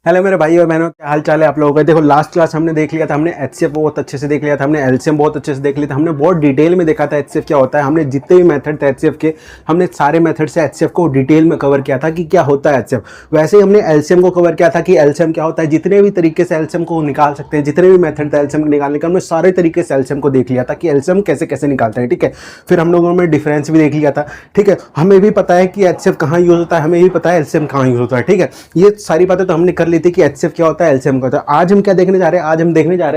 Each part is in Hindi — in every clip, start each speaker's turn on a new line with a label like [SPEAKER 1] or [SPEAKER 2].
[SPEAKER 1] हेलो मेरे भाई और बहनों, क्या हाल चाल है आप लोगों का। देखो लास्ट क्लास हमने देख लिया था, हमने एचसीएफ बहुत अच्छे से देख लिया था, हमने एलसीएम बहुत अच्छे से देख लिया था, हमने बहुत डिटेल में देखा था एचसीएफ क्या होता है। हमने जितने भी मेथड थे एचसीएफ के, हमने सारे मेथड से एचसीएफ को डिटेल में कवर किया था कि क्या होता है एचसीएफ। वैसे ही हमने एलसीएम को कवर किया था कि एलसीएम क्या होता है, जितने भी तरीके से एलसीएम को निकाल सकते हैं, जितने भी मेथड थे एलसीएम निकालने का, हमने सारे तरीके से एलसीएम को देख लिया था कि एलसीएम कैसे कैसे निकालते हैं। ठीक है, फिर हम लोगों ने डिफरेंस भी देख लिया था। ठीक है, हमें भी पता है कि एचसीएफ कहाँ यूज होता है, हमें भी पता है एलसीएम कहाँ यूज होता है। ठीक है, ये सारी बातें तो हमने कर ली थी कि एचसीएफ क्या होता है, एलसीएम का होता है। आज हम क्या देखने जा रहे हैं, आज हम देखने जा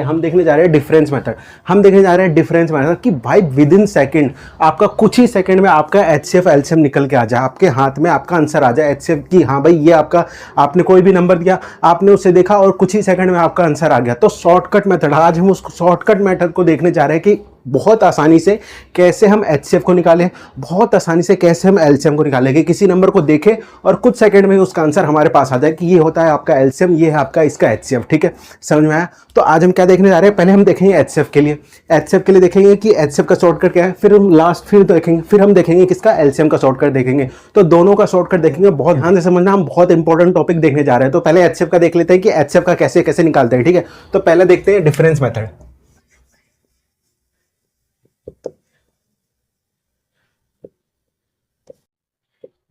[SPEAKER 1] रहे हैं डिफरेंस मेथड। हम देखने जा रहे हैं डिफरेंस मेथड कि भाई विद इन सेकंड, आपका कुछ ही सेकंड में आपका एचसीएफ एलसीएम निकल के आ जाए, आपके हाथ में आपका आंसर आ जाए एचसीएफ की। हाँ भाई, ये आपका, आपने कोई भी नंबर दिया, आपने उसे देखा और कुछ ही सेकंड में आपका आंसर आ गया। तो शॉर्टकट मेथड, आज हम उस शॉर्टकट मेथड को देखने जा रहे हैं कि बहुत आसानी से कैसे हम एचसीएफ को निकालें, बहुत आसानी से कैसे हम एलसीएम को निकालें, कि किसी नंबर को देखें और कुछ सेकंड में उसका आंसर हमारे पास आ जाए कि ये होता है आपका एलसीएम, ये है आपका इसका एचसीएफ। ठीक है, समझ में आया। तो आज हम क्या देखने जा रहे हैं, पहले हम देखेंगे एचसीएफ के लिए, एचसीएफ के लिए देखेंगे कि एचसीएफ का शॉर्टकट क्या है, फिर हम फिर हम देखेंगे किसका, एलसीएम का शॉर्टकट देखेंगे। तो दोनों का शॉर्टकट देखेंगे, बहुत ध्यान से समझना, हम बहुत इंपॉर्टेंट टॉपिक देखने जा रहे हैं। तो पहले एचसीएफ का देख लेते हैं कि एचसीएफ का कैसे कैसे निकालते हैं। ठीक है, तो पहले देखते हैं डिफरेंस मेथड।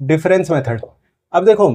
[SPEAKER 1] डिफरेंस मेथड, अब देखो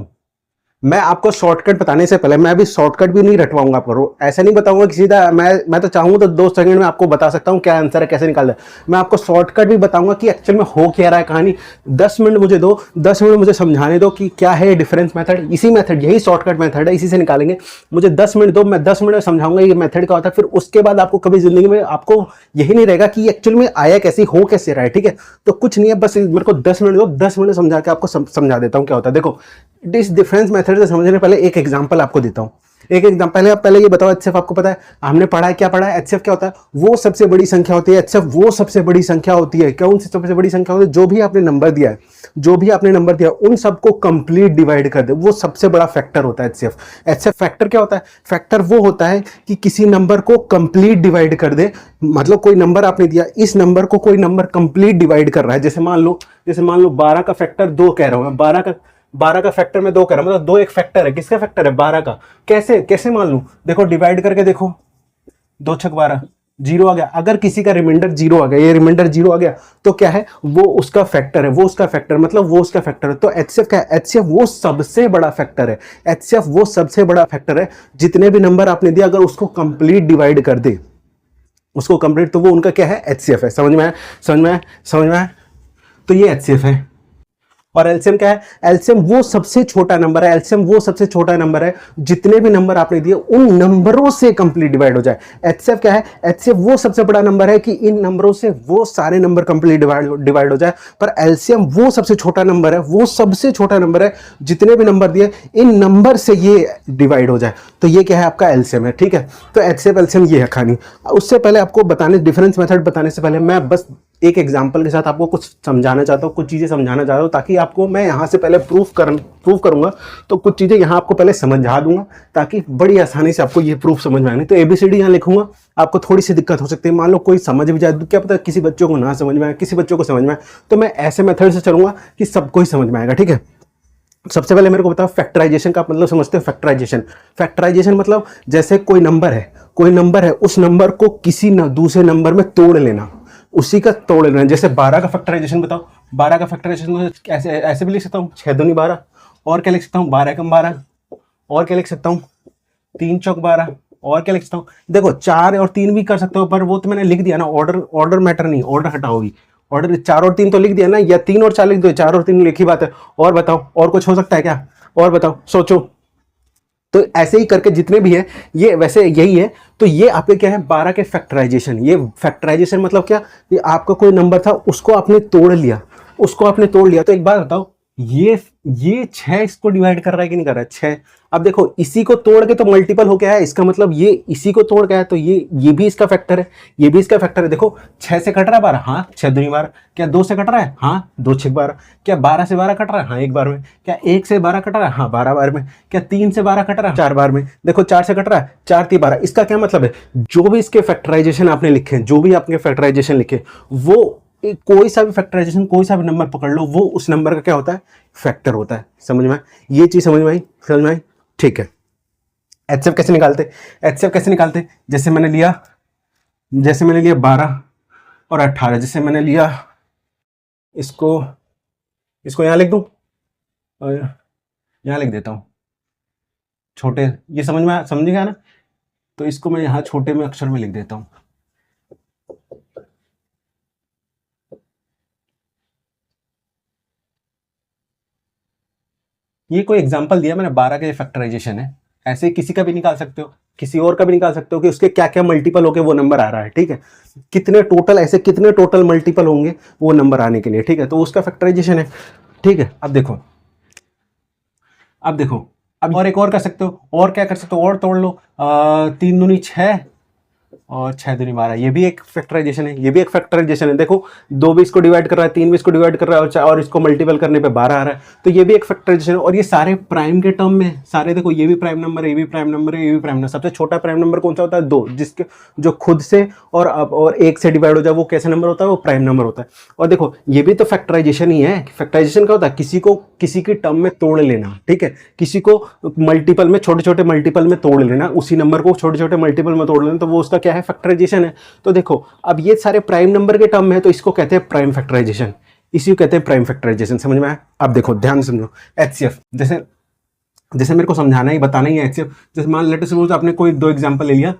[SPEAKER 1] मैं आपको शॉर्टकट बताने से पहले, मैं अभी शॉर्टकट भी नहीं रटवाऊंगा आपको, ऐसा नहीं बताऊंगा कि सीधा मैं तो चाहूँ तो 2 सेकंड में आपको बता सकता हूँ क्या आंसर है, कैसे निकालना है। मैं आपको शॉर्टकट भी बताऊंगा कि एक्चुअल में हो क्या रहा है कहानी। 10 मिनट मुझे दो, 10 मिनट मुझे समझाने दो कि क्या है डिफरेंस मेथड। इसी मेथड, यही शॉर्टकट मेथड है, इसी से निकालेंगे। मुझे 10 मिनट दो, मैं 10 मिनट में समझाऊंगा ये मेथड क्या होता है। फिर उसके बाद आपको कभी जिंदगी में आपको यही नहीं रहेगा कि एक्चुअल में आया कैसे, हो कैसे रहा है। ठीक है, तो कुछ नहीं है, बस मेरे को 10 मिनट दो, 10 मिनट समझा के आपको समझा देता हूँ क्या होता है। देखो इस डिफरेंस मेथड से समझने पहले एक एग्जांपल आपको देता हूं। एक एग्जांपल पहले ये बताओ, एचसीएफ आपको पता है, हमने पढ़ा है, क्या पढ़ा है, एचसीएफ क्या होता है, वो सबसे बड़ी संख्या होती है। एचसीएफ वो सबसे बड़ी संख्या होती है। कौन सी सबसे बड़ी संख्या होती है, जो भी आपने नंबर दिया है, जो भी आपने नंबर दिया उन सबको कंप्लीट डिवाइड कर दे, वो सबसे बड़ा फैक्टर होता है एचसीएफ। एचसीएफ फैक्टर क्या होता है, फैक्टर वो होता है कि किसी नंबर को कंप्लीट डिवाइड कर दे। मतलब कोई नंबर आपने दिया, इस नंबर को कोई नंबर कंप्लीट डिवाइड कर रहा है। जैसे मान लो 12 का फैक्टर 2 कह रहा हूं मैं, 12 का फैक्टर में 2 कर रहा हूं, मतलब 2 एक फैक्टर है। किसका फैक्टर है, 12 का। कैसे कैसे मान लूं, देखो डिवाइड करके देखो, 2 छक 12, 0 आ गया। अगर किसी का रिमाइंडर 0 आ गया, ये रिमाइंडर 0 आ गया, तो क्या है, वो उसका फैक्टर है, वो उसका फैक्टर, मतलब वो उसका फैक्टर है। तो एचसीएफ क्या है, एचसीएफ वो सबसे बड़ा फैक्टर है। एचसीएफ वो सबसे बड़ा फैक्टर है। जितने भी नंबर आपने दिया, अगर उसको कंप्लीट डिवाइड कर दे, उसको कंप्लीट, तो वो उनका क्या है, एचसीएफ है। समझ में आया, समझ में आया। तो ये एचसीएफ है। और एलसीएम क्या है, एलसीएम वो सबसे छोटा नंबर है, एलसीएम वो सबसे छोटा नंबर है, जितने भी नंबर आपने दिए उन नंबरों से कंप्लीट डिवाइड हो जाए। एचसीएफ क्या है, एचसीएफ वो सबसे बड़ा नंबर है कि इन नंबरों से वो सारे नंबर कंप्लीट डिवाइड हो जाए। पर एलसीएम वो सबसे छोटा नंबर है, वो सबसे छोटा नंबर है, जितने भी नंबर दिए इन नंबर से ये डिवाइड हो जाए। तो ये क्या है, आपका एलसीएम है। ठीक है, तो एचसीएफ एलसीएम ये है कहानी। उससे पहले आपको बताने, डिफरेंस मेथड बताने से पहले मैं बस एक एग्जांपल के साथ आपको कुछ समझाना चाहता हूँ, कुछ चीजें समझाना चाहता हूँ, ताकि आपको मैं यहाँ से पहले प्रूफ करूंगा, तो कुछ चीजें यहाँ आपको पहले समझा दूंगा, ताकि बड़ी आसानी से आपको ये प्रूफ समझ में आए। तो एबीसीडी यहाँ लिखूंगा, आपको थोड़ी सी दिक्कत हो सकती है, मान लो कोई समझ भी जाए, क्या पता किसी बच्चों को ना समझ में आए, किसी बच्चों को समझ में आए, तो मैं ऐसे मेथड से चलूंगा कि सबको ही समझ में आएगा। ठीक है, सबसे पहले मेरे को बताओ फैक्टराइजेशन का मतलब समझते हो। फैक्टराइजेशन मतलब जैसे कोई नंबर है, उस नंबर को किसी दूसरे नंबर में तोड़ लेना, उसी का तोड़ लेना। जैसे 12 का फैक्टराइजेशन बताओ, 12 का फैक्टराइजेशन ऐसे भी लिख सकता हूँ, 6 दूनी 12, और क्या लिख सकता हूँ, 12 एकम 12, और क्या लिख सकता हूँ, 3 चौक 12, और क्या लिख सकता हूँ। देखो 4 और 3 भी कर सकते हो, पर वो तो मैंने लिख दिया ना, ऑर्डर मैटर नहीं, ऑर्डर हटाओगी, ऑर्डर 4 और 3 तो लिख दिया ना, या 3 और 4 लिख दो, 4 और 3 लिखी बात है। और बताओ, और कुछ हो सकता है क्या, और बताओ, सोचो। तो ऐसे ही करके जितने भी है, ये वैसे यही है। तो ये आपके क्या है, 12 के फैक्टराइजेशन। ये फैक्टराइजेशन मतलब क्या, ये आपका कोई नंबर था, उसको आपने तोड़ लिया। तो एक बात बताओ, ये 6 इसको डिवाइड कर रहा है कि नहीं कर रहा है, 6। अब देखो इसी को तोड़ के तो मल्टीपल हो गया है, इसका मतलब ये इसी को तोड़ गया है, तो ये भी इसका फैक्टर है, ये भी इसका फैक्टर है। देखो 6 से कट रहा है 12, हाँ 6 दूनी 12। क्या 2 से कट रहा है, हाँ 2 6 12। क्या 12 से 12 कट रहा है, हाँ 1 बार में। क्या 1 से 12 कट रहा है, हाँ 12 बार में। क्या 3 से 12 कट रहा है, 4 बार में। देखो 4 से कट रहा है, 4 3 12। इसका क्या मतलब है, जो भी इसके फैक्टराइजेशन आपने लिखे, जो भी आपने फैक्टराइजेशन लिखे, वो कोई सा भी फैक्टराइजेशन, कोई सा भी नंबर पकड़ लो, वो उस नंबर का क्या होता है, फैक्टर होता है। समझ में, ये चीज समझ में आई, ठीक है। HCF कैसे निकालते, HCF कैसे निकालते, जैसे मैंने लिया 12 और 18, जैसे मैंने लिया इसको यहाँ लिख दूं और यहाँ लिख देता हूँ छोटे, ये समझ गया ना, तो इसको मैं यहाँ छोटे में अक्षर में लिख देता हूँ। ये कोई एग्जांपल दिया मैंने, 12 का ये फैक्टराइजेशन है, ऐसे किसी का भी निकाल सकते हो, किसी और का भी निकाल सकते हो कि उसके क्या क्या मल्टीपल होके वो नंबर आ रहा है, ठीक है, कितने टोटल मल्टीपल होंगे वो नंबर आने के लिए, ठीक है, तो उसका फैक्टराइजेशन है, ठीक है। अब देखो अब और एक और कर सकते हो, और क्या कर सकते हो, और तोड़ लो, 3 दूनी 6 और 6 दूनी 12, ये भी एक फैक्टराइजेशन है, देखो 2 भी इसको डिवाइड कर रहा है, 3 भी इसको डिवाइड कर रहा है और इसको मल्टीपल करने पे 12 आ रहा है, तो ये भी एक फैक्टराइजेशन है। और ये सारे प्राइम के टर्म में सारे, देखो ये भी प्राइम नंबर है, ये भी प्राइम नंबर है, ये भी प्राइम नंबर, सबसे छोटा प्राइम नंबर कौन सा होता है, 2, जिसके जो खुद से और 1 से डिवाइड हो जाए वो कैसा नंबर होता है, वो प्राइम नंबर होता है। और देखो ये भी तो फैक्टराइजेशन ही है, फैक्टराइजेशन क्या होता है, किसी की टर्म में तोड़ लेना, ठीक है, किसी को मल्टीपल में, छोटे छोटे मल्टीपल में तोड़ लेना, उसी नंबर को छोटे छोटे मल्टीपल में तोड़ लेना, तो वो उसका क्या है, फैक्टराइजेशन है। तो देखो अब ये सारे प्राइम नंबर के टर्म है, तो इसको कहते हैं प्राइम फैक्टराइजेशन, इसी को कहते हैं प्राइम फैक्टराइजेशन, समझ में आया। अब देखो ध्यान से समझो, HCF जैसे मेरे को समझाना ही बताना ही है HCF, जैसे मान लेते सपोज आपने कोई 2 एग्जांपल ले लिया,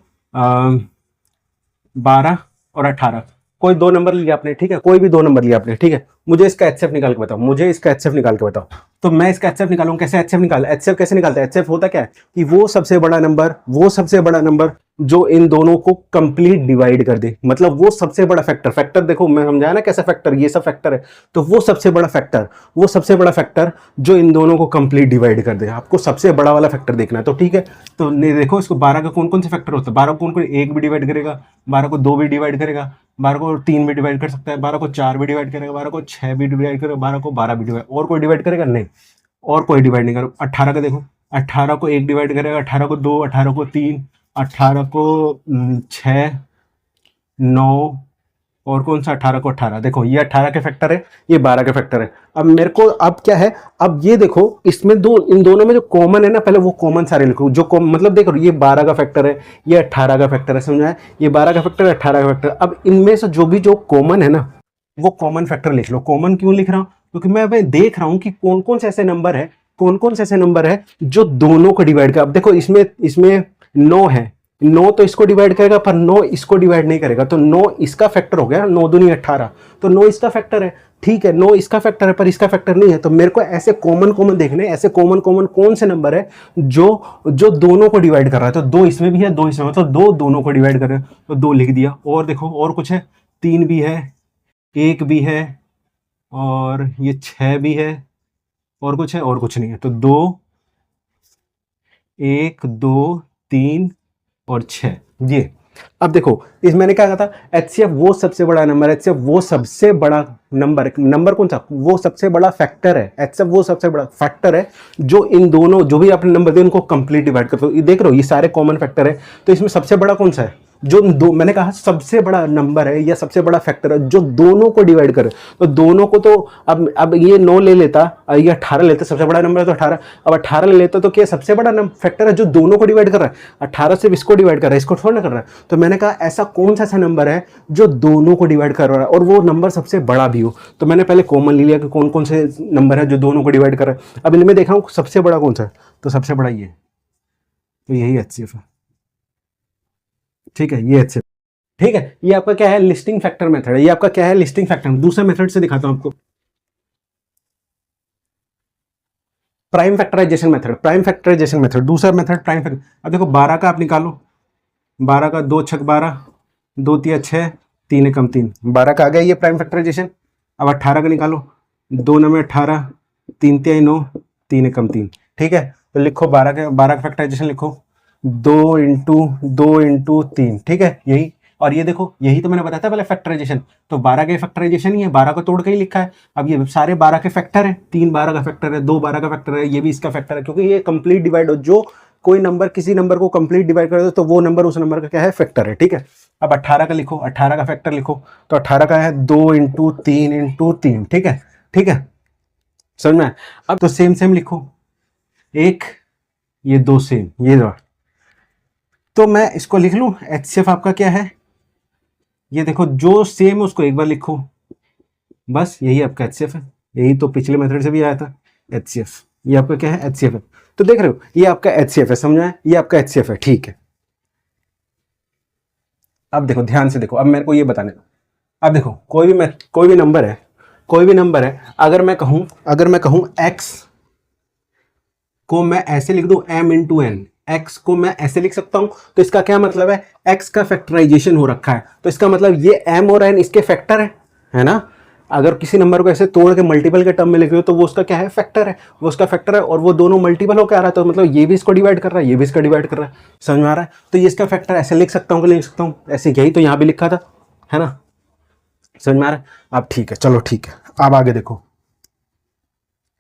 [SPEAKER 1] 12 और 18, कोई 2 नंबर लिया आपने, ठीक है, कोई भी 2 नंबर लिया आपने, ठीक है, मुझे इसका HCF निकाल के बताओ, तो मैं इसका HCF निकालूं, कैसे HCF कैसे निकालते हैं, HCF होता क्या है कि वो सबसे बड़ा नंबर जो इन दोनों को कंप्लीट डिवाइड कर दे, मतलब वो सबसे बड़ा फैक्टर देखो मैं समझाया ना कैसा फैक्टर, ये सब फैक्टर है, तो वो सबसे बड़ा फैक्टर जो इन दोनों को कंप्लीट डिवाइड कर दे, आपको सबसे बड़ा वाला फैक्टर देखना है, तो ठीक है, तो देखो इसको 12 का कौन कौन से फैक्टर होता है, 12 को कौन 1 भी डिवाइड करेगा, 12 को 2 भी डिवाइड करेगा, 12 को 3 भी डिवाइड कर सकता है, 12 को 4 भी डिवाइड करेगा, 12 को 6 भी डिवाइड करेगा, 12 को 12 भी डिवाइड, और कोई डिवाइड करेगा नहीं, और कोई डिवाइड नहीं करेगा। 18 का देखो, 18 को 1 डिवाइड करेगा, 18 को 2, 18 को 3, 18 को 6, 9, और कौन सा 18 को 18, देखो ये 18 के फैक्टर है, ये 12 के फैक्टर है। अब मेरे को अब क्या है, अब ये देखो इसमें इन दोनों में जो कॉमन है ना, पहले वो कॉमन सारे लिखो, जो मतलब देखो ये 12 का फैक्टर है, ये 18 का फैक्टर है, समझा है, ये 12 का फैक्टर है, 18 का फैक्टर। अब इनमें से जो कॉमन है ना, वो कॉमन फैक्टर लिख लो। कॉमन क्यों लिख रहा हूं, क्योंकि मैं देख रहा हूं कि कौन कौन से ऐसे नंबर है जो दोनों को डिवाइड कर। अब देखो इसमें 9 है, 9 तो इसको डिवाइड करेगा पर 9 इसको डिवाइड नहीं करेगा, तो 9 इसका फैक्टर हो गया, 9 दूनी 18, तो 9 इसका फैक्टर है, ठीक है, 9 इसका फैक्टर है पर इसका फैक्टर नहीं है। तो मेरे को ऐसे कॉमन देखने, ऐसे कॉमन कौन से नंबर है जो दोनों को डिवाइड कर रहा है, तो 2 इसमें भी है, 2 इसमें, तो 2 दोनों को डिवाइड कर रहे हैं, तो 2 लिख दिया। और देखो और कुछ है, 3 भी है, 1 भी है, और ये 6 भी है, और कुछ है, और कुछ नहीं है, तो 2, 1, 2, 3 और 6 ये। अब देखो इस मैंने क्या कहा था, HCF वो सबसे बड़ा नंबर, HCF वो सबसे बड़ा नंबर कौन सा, वो सबसे बड़ा फैक्टर है, HCF वो सबसे बड़ा फैक्टर है जो इन दोनों, जो भी आपने नंबर दिए उनको कंप्लीट डिवाइड करते हो। ये देख रहे हो ये सारे कॉमन फैक्टर है, तो इसमें सबसे बड़ा कौन सा है, जो दो, मैंने कहा सबसे बड़ा नंबर है या सबसे बड़ा फैक्टर है जो दोनों को डिवाइड करे, तो दोनों को तो अब ये 9 ले लेता, ये 18 लेता, सबसे बड़ा नंबर है तो 18, अब 18 ले लेता तो क्या सबसे बड़ा फैक्टर है जो दोनों को डिवाइड कर रहा है, 18 सिर्फ इसको डिवाइड कर रहा है, इसको थोड़ा ना कर रहा है। तो मैंने कहा ऐसा कौन सा नंबर है जो दोनों को डिवाइड कर रहा है और वो नंबर सबसे बड़ा भी हो, तो मैंने पहले कॉमन ले लिया कि कौन कौन से नंबर है जो दोनों को डिवाइड कर रहा है। अब इनमें देखा हूं सबसे बड़ा कौन सा है, तो सबसे बड़ा ये, तो यही HCF है, ठीक है, ये HCF, ठीक है। ये आपका क्या है, लिस्टिंग फैक्टर मेथड है, ये आपका क्या है, लिस्टिंग फैक्टर। दूसरे मेथड से दिखाता हूं आपको, प्राइम फैक्टराइजेशन मेथड, दूसरा मेथड प्राइम फैक्टर। अब देखो 12 का आप निकालो, 12 का 2 छक 12, 2 तिया 6, 3 एकम 3, 12 का आ गया ये प्राइम फैक्टराइजेशन। अब 18 का निकालो, 2 9 18, 3 तिया 9, 3 एकम 3, ठीक है। तो लिखो 12 का फैक्टराइजेशन लिखो, 2 इंटू 3, ठीक है, यही। और ये देखो यही तो मैंने बताया था पहले फैक्टराइजेशन, तो 12 के फैक्टराइजेशन ही है, 12 को तोड़ के ही लिखा है। अब ये सारे 12 के फैक्टर है, 3 12 का फैक्टर है, 2 12 का फैक्टर है, ये भी इसका फैक्टर है, क्योंकि ये कंप्लीट डिवाइड हो, जो कोई नंबर किसी नंबर को कंप्लीट डिवाइड कर दो तो वो नंबर उस नंबर का क्या है, फैक्टर है, ठीक है। अब 18 का लिखो, 18 का फैक्टर लिखो, तो 18 का है 2 इंटू 3, ठीक है, ठीक है, समझ में। अब तो सेम लिखो, एक ये 2 सेम, ये तो मैं इसको लिख लूँ, HCF आपका क्या है, ये देखो जो सेम है उसको एक बार लिखो, बस यही आपका HCF है। यही तो पिछले मेथड से भी आया था, HCF। ये आपका क्या है, HCF है। तो देख रहे हो ये आपका HCF है, समझ में, ये आपका HCF है, ठीक है। अब देखो ध्यान से देखो, अब मेरे को ये बताने दो। अब देखो कोई भी नंबर है, कोई भी नंबर है, अगर मैं कहूं x को मैं ऐसे लिख दूं m इंटू एन, एक्स को मैं ऐसे लिख सकता हूं, तो इसका क्या मतलब है, x का फैक्टराइजेशन हो रखा है, तो इसका मतलब ये m और n इसके फैक्टर है ना। अगर किसी नंबर को ऐसे तोड़ के मल्टीपल के टर्म में लिख रहे हो तो वो उसका क्या है, फैक्टर है, वो उसका फैक्टर है, और वो दोनों मल्टीपल होकर आ रहा है, तो मतलब ये भी इसको डिवाइड कर रहा है, ये भी इसका डिवाइड कर रहा है, समझ में आ रहा है। तो ये इसका फैक्टर ऐसे लिख सकता हूँ कि लिख सकता हूँ ऐसे, यही तो यहाँ भी लिखा था, है ना, समझ में आ रहा है। अब ठीक है, चलो ठीक है, अब आगे देखो।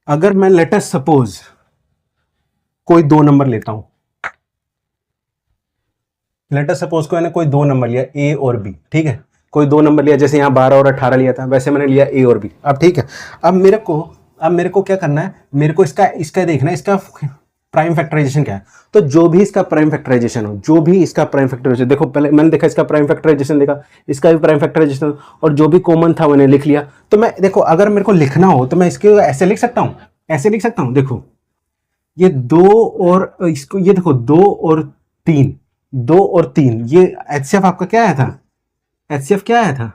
[SPEAKER 1] अगर मैं लेट अस सपोज कोई दो नंबर लेता हूं, लेट अस सपोज को मैंने कोई दो नंबर लिया ए और बी, ठीक है, कोई दो नंबर लिया, जैसे यहाँ 12 और 18 लिया था, वैसे मैंने लिया ए और बी। अब ठीक है, अब मेरे को क्या करना है, मेरे को इसका देखना है, इसका प्राइम फैक्टराइजेशन क्या है। तो जो भी इसका प्राइम फैक्टराइजेशन हो, जो भी इसका प्राइम फैक्टराइजेशन, देखो पहले मैंने देखा इसका प्राइम फैक्टराइजेशन देखा, इसका भी प्राइम फैक्टराइजेशन, और जो भी कॉमन था मैंने लिख लिया। तो मैं देखो अगर मेरे को लिखना हो तो मैं इसके ऐसे लिख सकता हूँ, ऐसे लिख सकता हूँ, देखो ये दो और इसको, ये देखो दो और तीन, ये HCF आपका क्या आया था, HCF क्या आया था,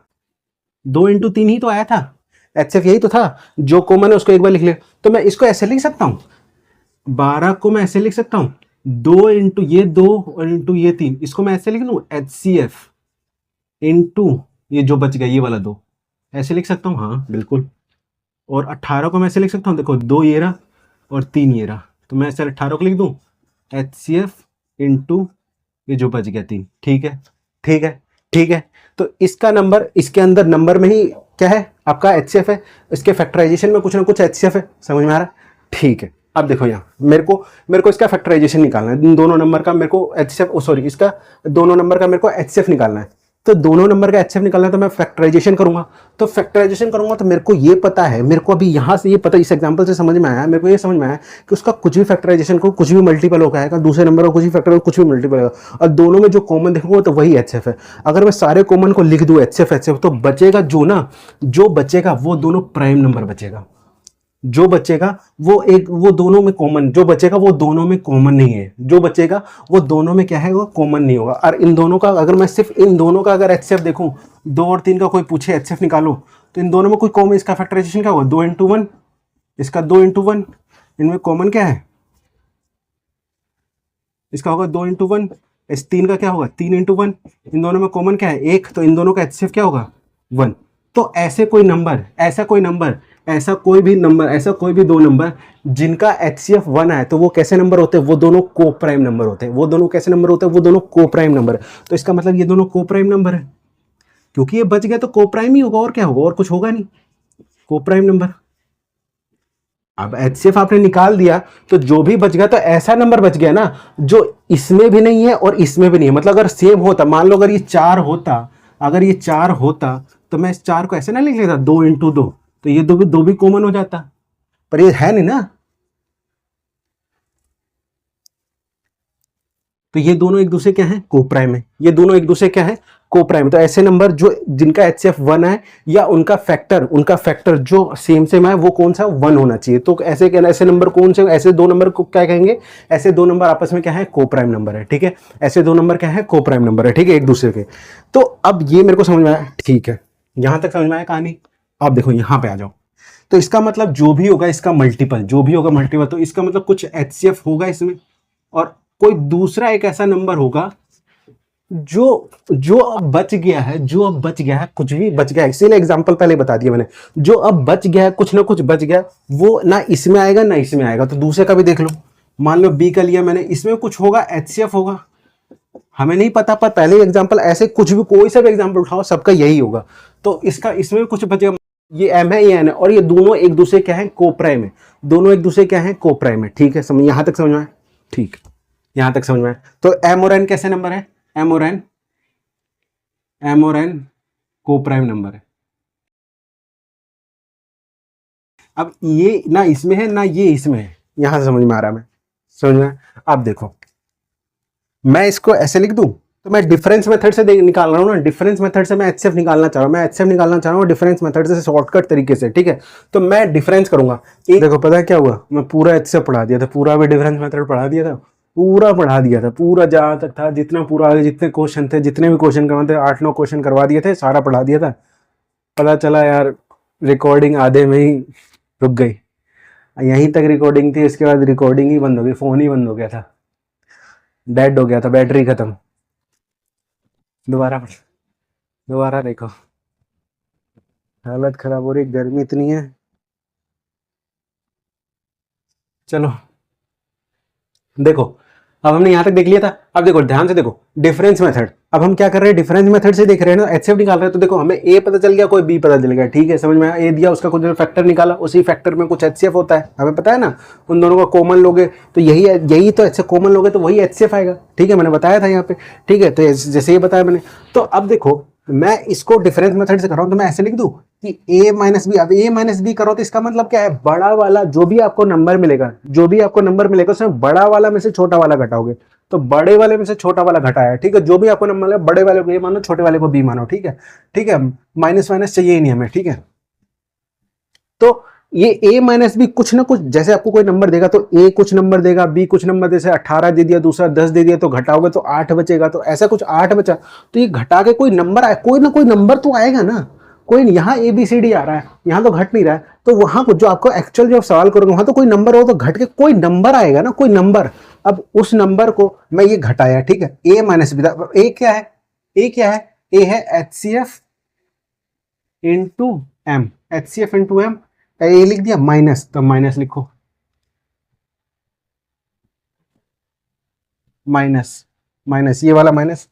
[SPEAKER 1] 2 इंटू 3 ही तो आया था, HCF यही तो था, जो कॉमन है उसको एक बार लिख ले। तो मैं इसको ऐसे लिख सकता हूँ, 12 को मैं ऐसे लिख सकता हूँ, 2 और इंटू ये 3, इसको मैं ऐसे लिख लूँ HCF इंटू ये जो बच गया ये वाला 2, ऐसे लिख सकता हूँ, हाँ बिल्कुल। और 18 को मैं ऐसे लिख सकता हूँ, देखो 2 ये रहा और 3 ये रहा, तो मैं ऐसे 18 को लिख दूँ HCF इंटू ये जो बच गया 3, ठीक है, ठीक है, ठीक है। तो इसका नंबर इसके अंदर नंबर में ही क्या है, आपका HCF है, इसके फैक्टराइजेशन में कुछ ना कुछ HCF है, समझ में आ रहा है, ठीक है। अब देखो यहाँ मेरे को इसका फैक्टराइजेशन निकालना है, इन दोनों नंबर का मेरे को HCF, सॉरी इसका दोनों नंबर का मेरे को HCF निकालना है। तो दोनों नंबर का HCF निकालना है, तो मैं फैक्टराइजेशन करूंगा, तो फैक्टराइजेशन करूंगा तो मेरे को ये पता है, मेरे को अभी यहाँ से ये पता, इस एग्जांपल से समझ में आया, मेरे को ये समझ में आया कि उसका कुछ भी फैक्टराइजेशन को कुछ भी मल्टीपल होगा आएगा, दूसरे नंबर का कुछ भी फैक्टर कुछ भी मल्टीपल होगा, और दोनों में जो कॉमन देखूंगा तो वही HCF है। अगर मैं सारे कॉमन को लिख दूं HCF तो बचेगा जो बचेगा वो दोनों प्राइम नंबर बचेगा, जो बचेगा वो दोनों में कॉमन, जो बचेगा वो दोनों में कॉमन नहीं है, जो बचेगा वो दोनों में क्या है, वो कॉमन नहीं होगा। और इन दोनों का अगर मैं सिर्फ इन दोनों का अगर HCF देखूं, 2 और 3 का कोई पूछे HCF निकालो, तो इन दोनों में कोई कॉमन, इसका फैक्टराइजेशन क्या होगा, 2 इंटू 1, इसका 2 इंटू 1, इनमें कॉमन क्या है, इसका होगा 2 इंटू 1, इस 3 का क्या होगा 3 इंटू 1, इन दोनों में कॉमन क्या है 1, तो इन दोनों का HCF क्या होगा 1। तो ऐसा कोई भी दो नंबर जिनका HCF 1 है, तो वो कैसे नंबर होते हैं, वो दोनों को प्राइम नंबर होते हैं, वो दोनों कैसे नंबर होते हैं, वो दोनों को प्राइम नंबर है। तो इसका मतलब ये दोनों को प्राइम नंबर है, क्योंकि ये बच गया तो को प्राइम ही होगा, और क्या होगा, और कुछ होगा नहीं, को प्राइम नंबर। अब HCF आपने निकाल दिया, तो जो भी बच गया तो ऐसा नंबर बच गया ना जो इसमें भी नहीं है और इसमें भी नहीं है। मतलब अगर सेम होता, मान लो अगर ये 4 होता, तो मैं इस 4 को ऐसे ना लिख लेता 2 इंटू 2, तो ये दो भी कॉमन हो जाता, पर ये है नहीं ना। तो ये दोनों एक दूसरे क्या है, कोप्राइम है, ये दोनों एक दूसरे क्या है, कोप्राइम। तो ऐसे नंबर जो जिनका HCF 1 है, या उनका फैक्टर जो सेम है, वो कौन सा 1 होना चाहिए। तो ऐसे नंबर कौन से, ऐसे दो नंबर को क्या कहेंगे, ऐसे दो नंबर आपस में क्या है, कोप्राइम नंबर है, ठीक है, ऐसे दो नंबर क्या है, कोप्राइम नंबर है, ठीक है, एक दूसरे के। तो अब ये मेरे को समझ में आया, ठीक है, यहां तक समझ में आया कहानी। अब देखो यहां पे आ जाओ, तो इसका मतलब जो भी होगा इसका मल्टीपल, तो इसका मतलब कुछ HCF होगा इसमें, और कोई दूसरा एक ऐसा नंबर होगा जो अब बच गया है, कुछ भी बच गया है, इसीलिए एग्जांपल पहले बता दिया मैंने, जो अब बच गया है, कुछ ना कुछ बच गया, वो ना इसमें आएगा ना इसमें आएगा। तो दूसरे का भी देख लो, मान लो बी का लिया मैंने, इसमें कुछ होगा HCF होगा, हमें नहीं पता, पर पहले एग्जांपल ऐसे कुछ भी कोई सा भी एग्जांपल उठाओ सबका यही होगा। तो इसका इसमें कुछ बचेगा, ये M है, ये N है, और ये दोनों एक दूसरे क्या है, कोप्राइम है, दोनों एक दूसरे क्या है, कोप्राइम है, ठीक है, समझ, यहां तक समझ में आया, ठीक, यहां तक समझ में आया। तो M और N कैसे नंबर है, M और N कोप्राइम नंबर है। अब ये ना इसमें है ना ये इसमें है, यहां से समझ में आ रहा है, मैं समझ में आया। अब देखो मैं इसको ऐसे लिख दूं तो मैं डिफरेंस मेथड से निकाल रहा हूँ ना, डिफरेंस मेथड से मैं एचसीएफ निकालना चाह रहा हूँ, मैं एचसीएफ निकालना चाह रहा हूँ डिफरेंस मेथड से शॉर्टकट तरीके से, ठीक है। तो मैं डिफरेंस करूंगा, देखो पता है क्या हुआ, मैं पूरा एचसीएफ पढ़ा दिया था, पूरा भी डिफरेंस मेथड पढ़ा दिया था, पूरा पढ़ा दिया था, पूरा जहाँ तक था, जितना पूरा आगे जितने क्वेश्चन थे, जितने भी क्वेश्चन करवाते थे, 8-9 क्वेश्चन करवा दिए थे, सारा पढ़ा दिया था। पता चला यार रिकॉर्डिंग आधे में ही रुक गई, यहीं तक रिकॉर्डिंग थी, इसके बाद रिकॉर्डिंग ही बंद हो गई, फोन ही बंद हो गया था, डेड हो गया था, बैटरी खत्म। दोबारा देखो, हालत खराब हो रही, गर्मी इतनी है। चलो देखो, अब हमने यहां तक देख लिया था। अब देखो ध्यान से देखो, डिफरेंस मेथड, अब हम क्या कर रहे हैं, डिफरेंस मेथड से देख रहे हैं ना, एचसीएफ निकाल रहे हैं। तो देखो हमें ए पता चल गया, कोई बी पता चल गया, ठीक है, समझ में आया। ए दिया, उसका कुछ फैक्टर निकाला, उसी फैक्टर में कुछ एचसीएफ होता है, हमें पता है ना, उन दोनों का कॉमन लोगे तो यही तो एचसीएफ कॉमन लोगे तो वही एचसीएफ आएगा, ठीक है, मैंने बताया था यहाँ पे, ठीक है। तो जैसे ये बताया मैंने, तो अब देखो मैं इसको डिफरेंस मेथड से कर रहा हूं, तो मैं ऐसे लिख दूं कि a माइनस बी। अब a माइनस बी करो तो इसका मतलब क्या है, बड़ा वाला जो भी आपको नंबर मिलेगा, उसमें बड़ा वाला में से छोटा वाला घटाओगे, तो बड़े वाले में से छोटा वाला घटाया, ठीक है। जो भी आपको नंबर मिले, बड़े वाले को a मानो, छोटे वाले को b मानो, ठीक है, ठीक है। माइनस माइनस चाहिए ही नहीं हमें, ठीक है। तो ये a माइनस बी कुछ ना कुछ, जैसे आपको कोई नंबर देगा तो a कुछ नंबर देगा, b कुछ नंबर, जैसे 18 दे दिया, दूसरा 10 दे दिया, तो घटाओगे तो 8 बचेगा, तो ऐसा कुछ 8 बचा, तो ये घटा के कोई नंबर आए, कोई ना कोई नंबर तो आएगा ना, कोई नहीं। यहाँ ए बी सी डी आ रहा है, यहाँ तो घट नहीं रहा है, तो वहां कुछ जो आपको एक्चुअल जो सवाल करोगे वहां तो कोई नंबर हो, तो घट के कोई नंबर आएगा ना, कोई नंबर। अब उस नंबर को मैं ये घटाया, ठीक है, a माइनस बी। ए क्या है, ए है H C F into M, H C F into M. A लिख दिया माइनस, तो माइनस लिखो, माइनस ये वाला माइनस,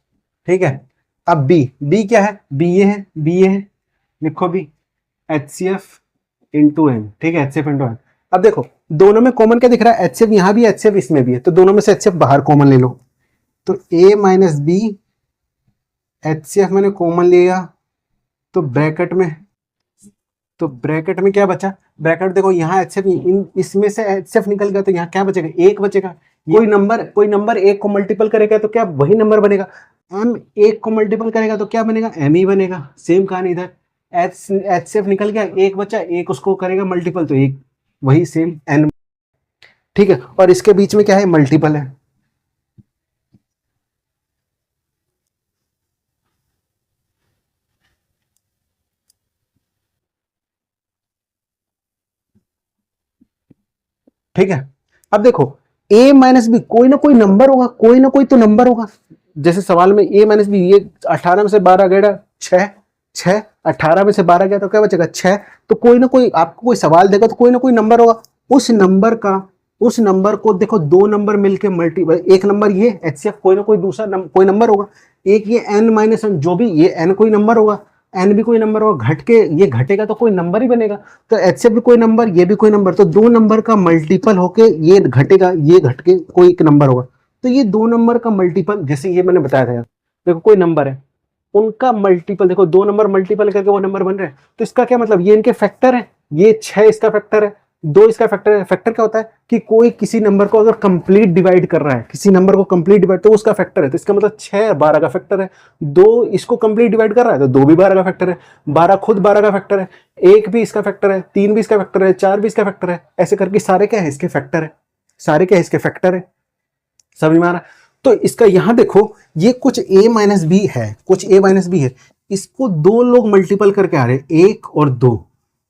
[SPEAKER 1] ठीक है। अब बी क्या है, बी ये है, लिखो B, H C F into M, ठीक है, H C F into M. अब देखो दोनों में कॉमन क्या दिख रहा है, एच सी एफ यहाँ भी, एच सी एफ इसमें भी है, तो दोनों में से एच सी एफ बाहर कॉमन ले लो, तो A minus B, H C F मैंने कॉमन लिया, तो ब्रैकेट में क्या बचा, ब्रैकेट देखो यहाँ एच एफ, इसमें से एच एफ निकल गया, तो यहाँ क्या बचेगा, एक बचेगा। कोई नंबर एक को मल्टीपल करेगा तो क्या वही नंबर बनेगा, एम एक को मल्टीपल करेगा तो क्या बनेगा, एम ही बनेगा। सेम कहानी इधर, एच एफ निकल गया, एक बचा, एक उसको करेगा मल्टीपल तो एक, वही सेम एन, ठीक है। और इसके बीच में क्या है, मल्टीपल है, ठीक है। अब देखो a माइनस बी, कोई ना कोई नंबर होगा, कोई ना कोई तो नंबर होगा। जैसे सवाल में a माइनस बी, ये 18 में से 12 गया 6, 18 में से 12 गया तो क्या बचेगा 6। तो कोई ना कोई आपको कोई सवाल देगा तो कोई ना कोई नंबर होगा, उस नंबर को देखो दो नंबर मिलके मल्टीपल, एक नंबर ये एच सी एफ, कोई ना कोई दूसरा कोई नंबर होगा, एक ये एन माइनस एन, जो भी ये एन कोई नंबर होगा, एन भी कोई नंबर होगा, घट के ये घटेगा तो कोई नंबर ही बनेगा, तो एच से भी कोई नंबर, ये भी कोई नंबर, तो दो नंबर का मल्टीपल होके ये घटेगा, ये घट के कोई एक नंबर होगा। तो ये दो नंबर का मल्टीपल, जैसे ये मैंने बताया था, देखो कोई नंबर है, उनका मल्टीपल देखो, दो नंबर मल्टीपल करके वो नंबर बन रहे हैं, तो इसका क्या मतलब, ये इनके फैक्टर है, ये 6 इसका फैक्टर है, 2 इसका फैक्टर है। फैक्टर क्या होता है कि कोई किसी नंबर को अगर कंप्लीट डिवाइड कर रहा है, किसी नंबर को कंप्लीट डिवाइड, तो उसका फैक्टर है, तो इसका मतलब 6 12 का फैक्टर है, 2 इसको कंप्लीट डिवाइड कर रहा है तो 2 भी 12 का फैक्टर है, 12 खुद 12 का फैक्टर है, 1 भी इसका फैक्टर है, 3 भी इसका फैक्टर है, 4 भी इसका फैक्टर है, ऐसे करके सारे क्या है इसके फैक्टर है, सारे क्या है इसके फैक्टर है, समझ में आ रहा है। तो इसका यहां देखो, ये कुछ a माइनस बी है, कुछ a माइनस बी है, इसको दो लोग मल्टीपल करके आ रहे हैं, 1 और 2,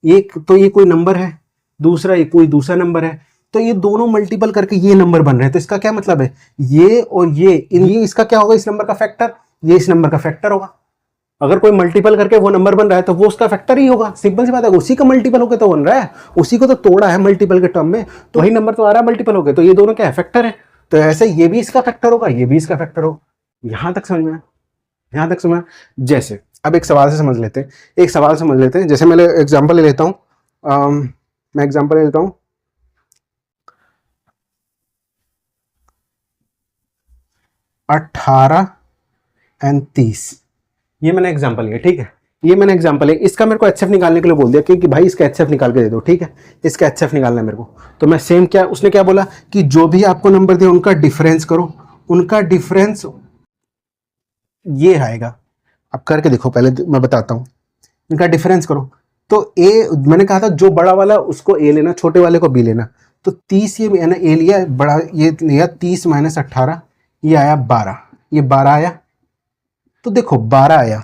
[SPEAKER 1] एक तो ये कोई नंबर है, दूसरा ये कोई दूसरा नंबर है, तो ये दोनों मल्टीपल करके ये नंबर बन रहे हैं। तो इसका क्या मतलब है, ये और ये इसका क्या होगा, इस नंबर का फैक्टर, ये इस नंबर का फैक्टर होगा। अगर कोई मल्टीपल करके वो नंबर बन रहा है तो वो उसका फैक्टर ही होगा, सिंपल सी बात है, उसी का मल्टीपल होकर तो बन रहा है, उसी को तो तोड़ा है मल्टीपल के टर्म में, तो वही नंबर तो आ रहा है मल्टीपल होकर, तो ये दोनों क्या है, फैक्टर है। तो ऐसे ये भी इसका फैक्टर होगा, ये भी इसका फैक्टर होगा। यहां तक समझ में, यहां तक समझ। जैसे अब एक सवाल से समझ लेते हैं, एक सवाल समझ लेते हैं, जैसे मैं एग्जांपल ले लेता हूं, मैं एग्जांपल ले लेता हूं, 18 और 30, ये मैंने एग्जांपल लिया, ठीक है, ये मैंने एग्जांपल है, इसका मेरे को एचएफ निकालने के लिए बोल दिया कि भाई इसका एचएफ निकाल के दे दो, ठीक है, इसका एचएफ निकालना है मेरे को। तो मैं सेम क्या, उसने क्या बोला कि जो भी आपको नंबर दिया उनका डिफरेंस करो, उनका डिफरेंस ये आएगा। आप करके देखो, पहले मैं बताता हूँ। इनका डिफरेंस करो तो ए, मैंने कहा था जो बड़ा वाला उसको ए लेना, छोटे वाले को बी लेना। तो 30 ये मैंने ए लिया, बड़ा ये लिया 30 माइनस 18, ये आया 12, ये 12 आया। तो देखो 12 आया।